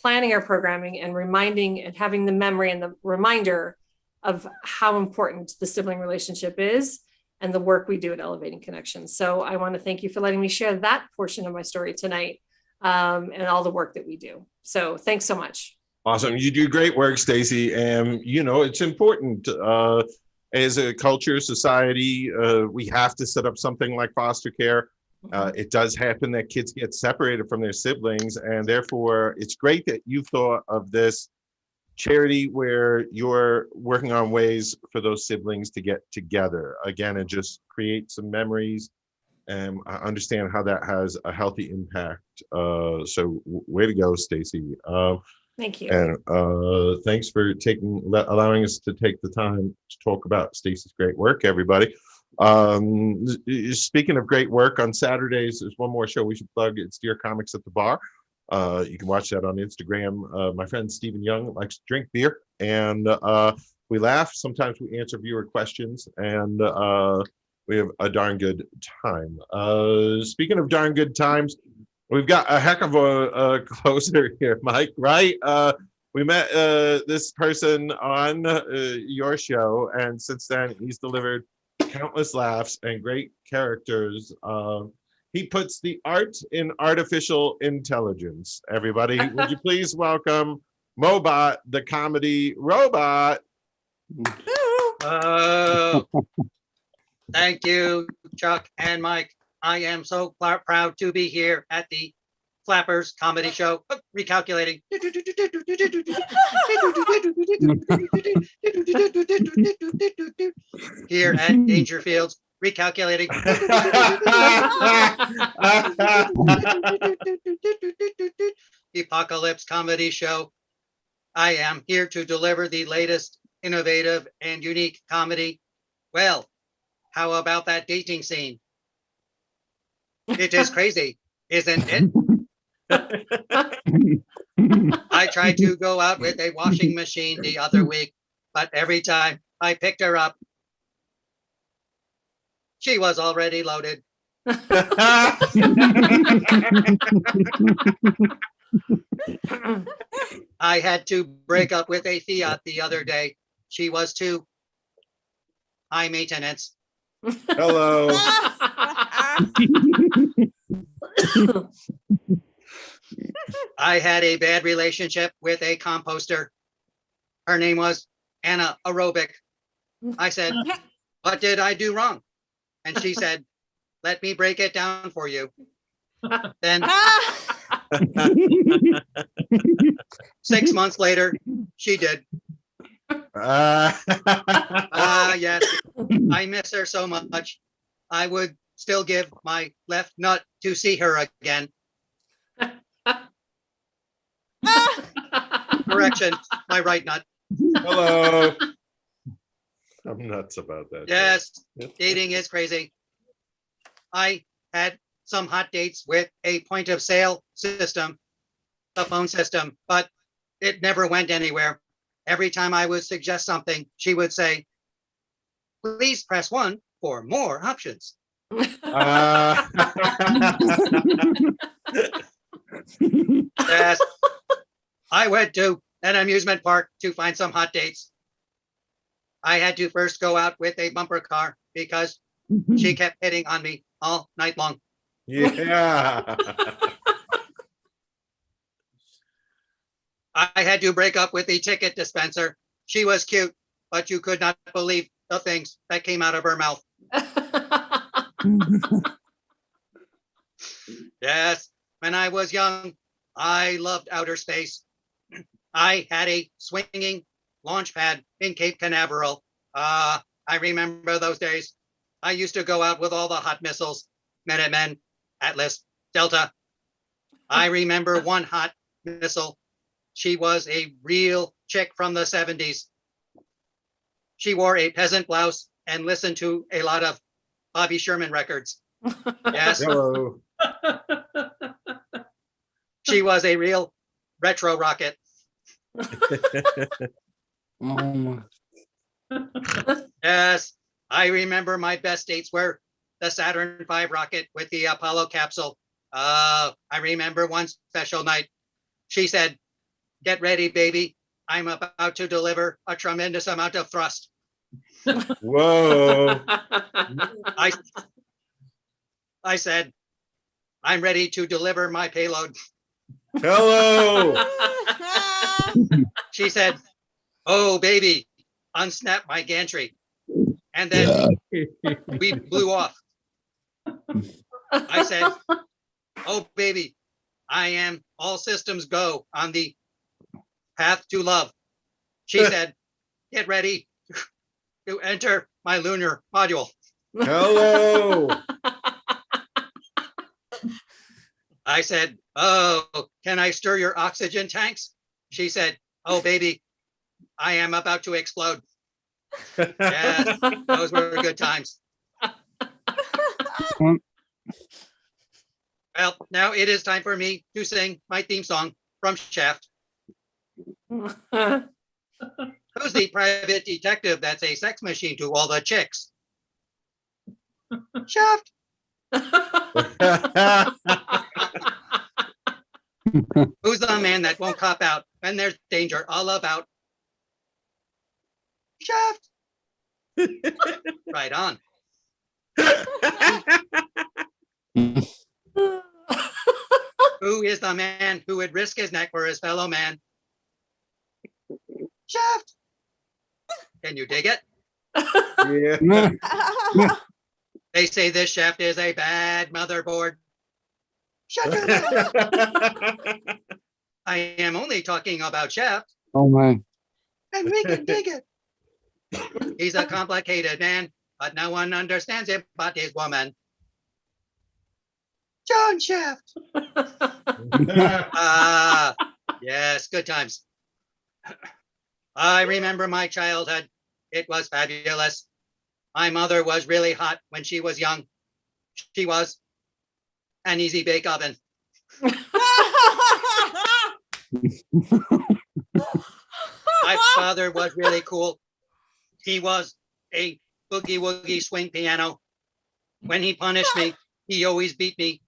planning our programming and reminding and having the memory and the reminder of how important the sibling relationship is and the work we do at Elevating Connections. So I want to thank you for letting me share that portion of my story tonight and all the work that we do. So thanks so much. Awesome. You do great work, Stacy. And, it's important as a culture, society, we have to set up something like foster care. It does happen that kids get separated from their siblings, and therefore it's great that you thought of this charity where you're working on ways for those siblings to get together again and just create some memories. And I understand how that has a healthy impact. So way to go, Stacy. Thank you. And thanks for allowing us to take the time to talk about Stacy's great work, everybody. Speaking of great work, on Saturdays, there's one more show we should plug. It's Dear Comics at the Bar. You can watch that on Instagram. My friend Stephen Young likes to drink beer, and we laugh. Sometimes we answer viewer questions, and we have a darn good time. Speaking of darn good times, we've got a heck of a closer here, Mike, right? We met this person on your show, and since then he's delivered countless laughs and great characters. He puts the art in artificial intelligence. Everybody, would you please welcome Moe Bot, the comedy robot. Thank you, Chuck and Mike. I am so proud to be here at the Flappers Comedy Show. Recalculating. Here at Dangerfields. Recalculating. The ApocaLips Comedy Show. I am here to deliver the latest, innovative, and unique comedy. Well, how about that dating scene? It is crazy, isn't it? I tried to go out with a washing machine the other week, but every time I picked her up, she was already loaded. I had to break up with a Fiat the other day. She was too high maintenance. Hello. I had a bad relationship with a composter. Her name was Anna Aerobic. I said, what did I do wrong? And she said, let me break it down for you. Then Ah, 6 months later, she did. Yes, I miss her so much. I would still give my left nut to see her again. Correction, my right nut. Hello. I'm nuts about that. Yes, dating is crazy. I had some hot dates with a point of sale system, the phone system, but it never went anywhere. Every time I would suggest something, she would say, please press 1 for more options. Yes, I went to an amusement park to find some hot dates. I had to first go out with a bumper car because she kept hitting on me all night long. Yeah. I had to break up with the ticket dispenser. She was cute, but you could not believe the things that came out of her mouth. Yes, when I was young, I loved outer space. I had a swinging launch pad in Cape Canaveral. I remember those days. I used to go out with all the hot missiles, Minutemen, Atlas, Delta. I remember one hot missile. She was a real chick from the 70s. She wore a peasant blouse and listened to a lot of Bobby Sherman records. Yes, Hello. she was a real retro rocket. Oh my. Yes, I remember my best dates were the Saturn V rocket with the Apollo capsule. I remember one special night. She said, get ready, baby. I'm about to deliver a tremendous amount of thrust. Whoa. I said, I'm ready to deliver my payload. Hello. She said, oh, baby, unsnap my gantry. And then we blew off. I said, oh, baby, I am all systems go on the path to love. She said, get ready to enter my lunar module. Hello. I said, oh, can I stir your oxygen tanks? She said, oh, baby, I am about to explode. Yes, those were good times. Well, now it is time for me to sing my theme song from Shaft. Who's the private detective that's a sex machine to all the chicks? Shaft. Who's the man that won't cop out when there's danger all about? Shaft. Right on. Who is the man who would risk his neck for his fellow man? Shaft. Can you dig it? Yeah. They say this shaft is a bad motherboard. Shut your mouth. I am only talking about Shaft, Oh my. and we can dig it. He's a complicated man, but no one understands him but his woman. John Shaft. Ah, yes, good times. I remember my childhood. It was fabulous. My mother was really hot when she was young. She was an easy bake oven. My father was really cool. He was a boogie woogie swing piano. When he punished me, he always beat me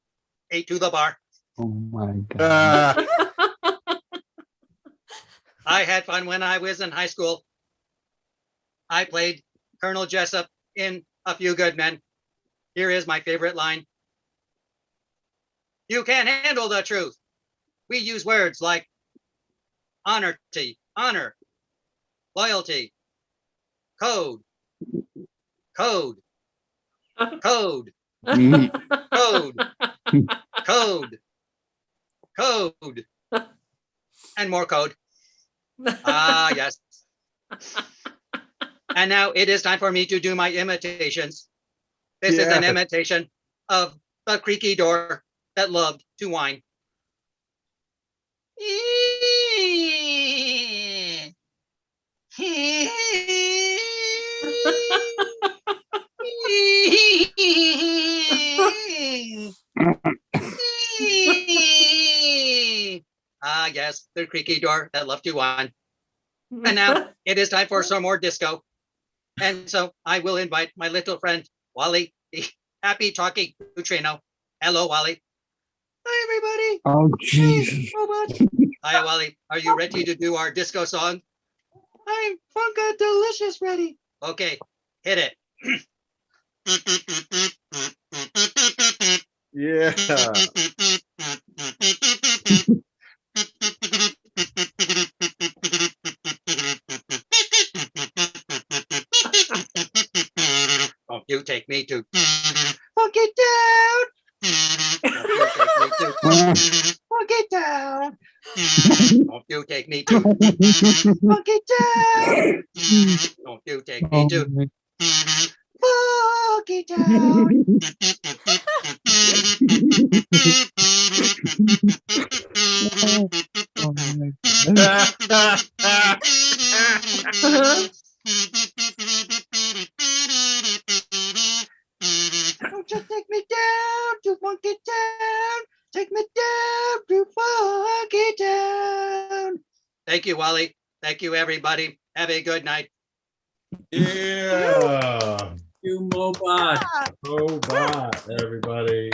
8 to the bar. Oh my god. I had fun when I was in high school. I played Colonel Jessup in A Few Good Men. Here is my favorite line. You can't handle the truth. We use words like honor, loyalty, code, code, code. Code, code, code, and more code. Ah, yes. And now it is time for me to do my imitations. This is an imitation of the creaky door that loved to whine. Ah, yes, the creaky door that loved to whine. And now it is time for some more disco. And so I will invite my little friend, Wally, the happy talking neutrino. Hello, Wally. Hi, everybody. Oh, Jesus. Hey, Moe Bot. Hi, Wally. Are you ready to do our disco song? I'm Funka Delicious ready. Okay, hit it. Yeah. Don't you take me to funk it down. Don't you take me to funk it down. Don't you take me to funk it down. Don't you take me to funk it down. Don't you take me down to funk it down. Take me down to funk it down. Thank you, Wally. Thank you, everybody. Have a good night. Yeah. You Moe Bot. Moe Bot, everybody.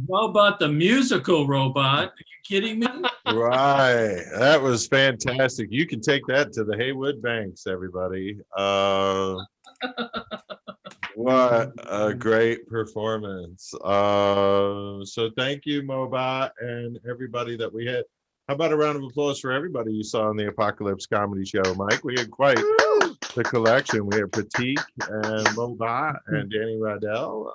Moe Bot, the musical robot. Are you kidding me? Right. That was fantastic. You can take that to the Haywood Banks, everybody. What a great performance. So thank you, Moe Bot, and everybody that we had. How about a round of applause for everybody you saw on the ApocaLips Comedy Show, Mike? We had quite the collection. We had Prateek and Moe Bot and Dani Reidel.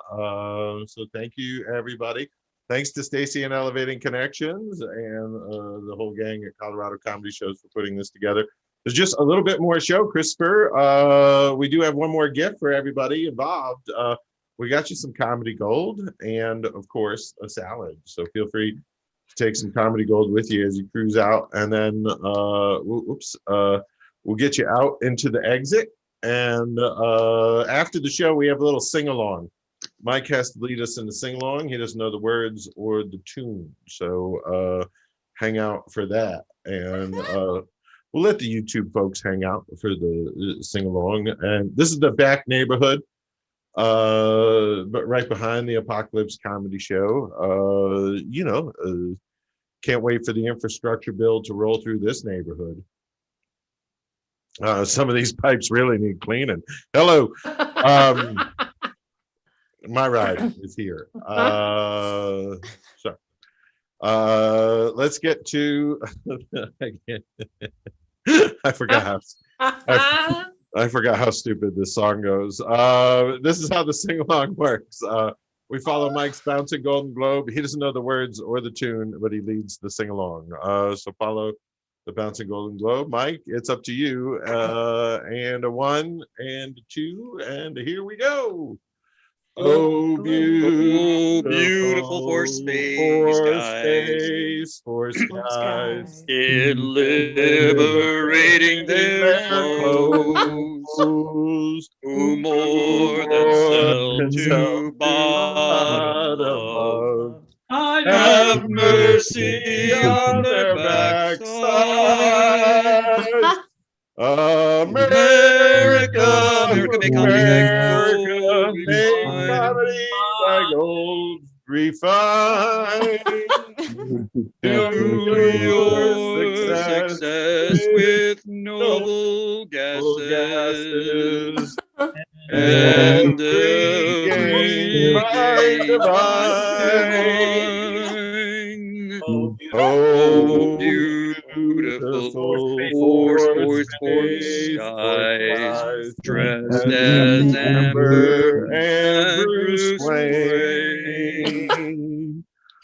So thank you, everybody. Thanks to Stacy and Elevating Connections and the whole gang at Colorado Comedy Shows for putting this together. There's just a little bit more show, Christopher. We do have one more gift for everybody involved. We got you some comedy gold and, of course, a salad. So feel free to take some comedy gold with you as you cruise out. And then, we'll get you out into the exit. And after the show, we have a little sing-along. Mike has to lead us in the sing-along. He doesn't know the words or the tune. So hang out for that. And we'll let the YouTube folks hang out for the sing-along. And this is the back neighborhood, but right behind the ApocaLips Comedy Show. Can't wait for the infrastructure bill to roll through this neighborhood. Some of these pipes really need cleaning. Hello. My ride is here. Let's get to I forgot how stupid this song goes. This is how the sing-along works. We follow Mike's bouncing Golden Globe. He doesn't know the words or the tune, but he leads the sing-along. So follow the bouncing Golden Globe. Mike, it's up to you. And a 1 and a 2, and here we go. Oh, beautiful for space, for skies, in liberating their clothes, who more than sell to bottom, have mercy on their backside. America, make comedy by gold refined. Do your success with noble gases and every divine. Oh, beautiful for skies, dressed as Amber and Bruce Wayne.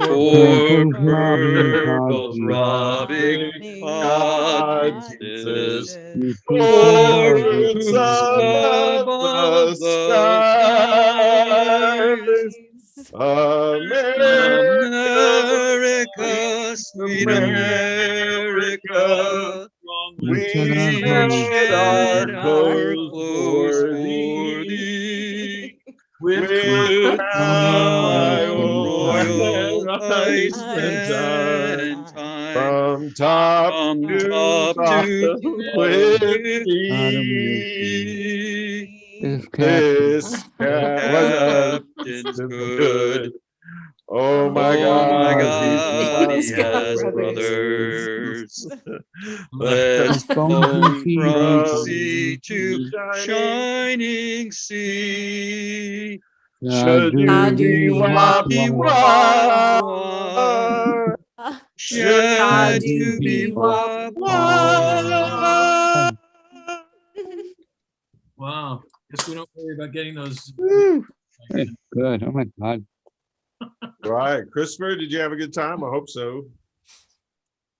Four purples purples robbing Codpieces. codpieces. Four Four roots roots above above the the skies. skies. America, America, sweet America, America, we we shed our shed our clothes clothes for for thee. thee. With With my crown royal royal eyes eyes and and time, from top from to top to bottom bottom with with thee. This This cat was a captain's good. good. Oh my Oh my God, he's God, he He's got has brothers. brothers. Let's phone from sea to shining sea. Should you be wah, Be wah, wah, should should you you be be wah, wah. Wow. Guess we don't worry about getting those. Good. Oh my God. Right, Christopher, did you have a good time? I hope so.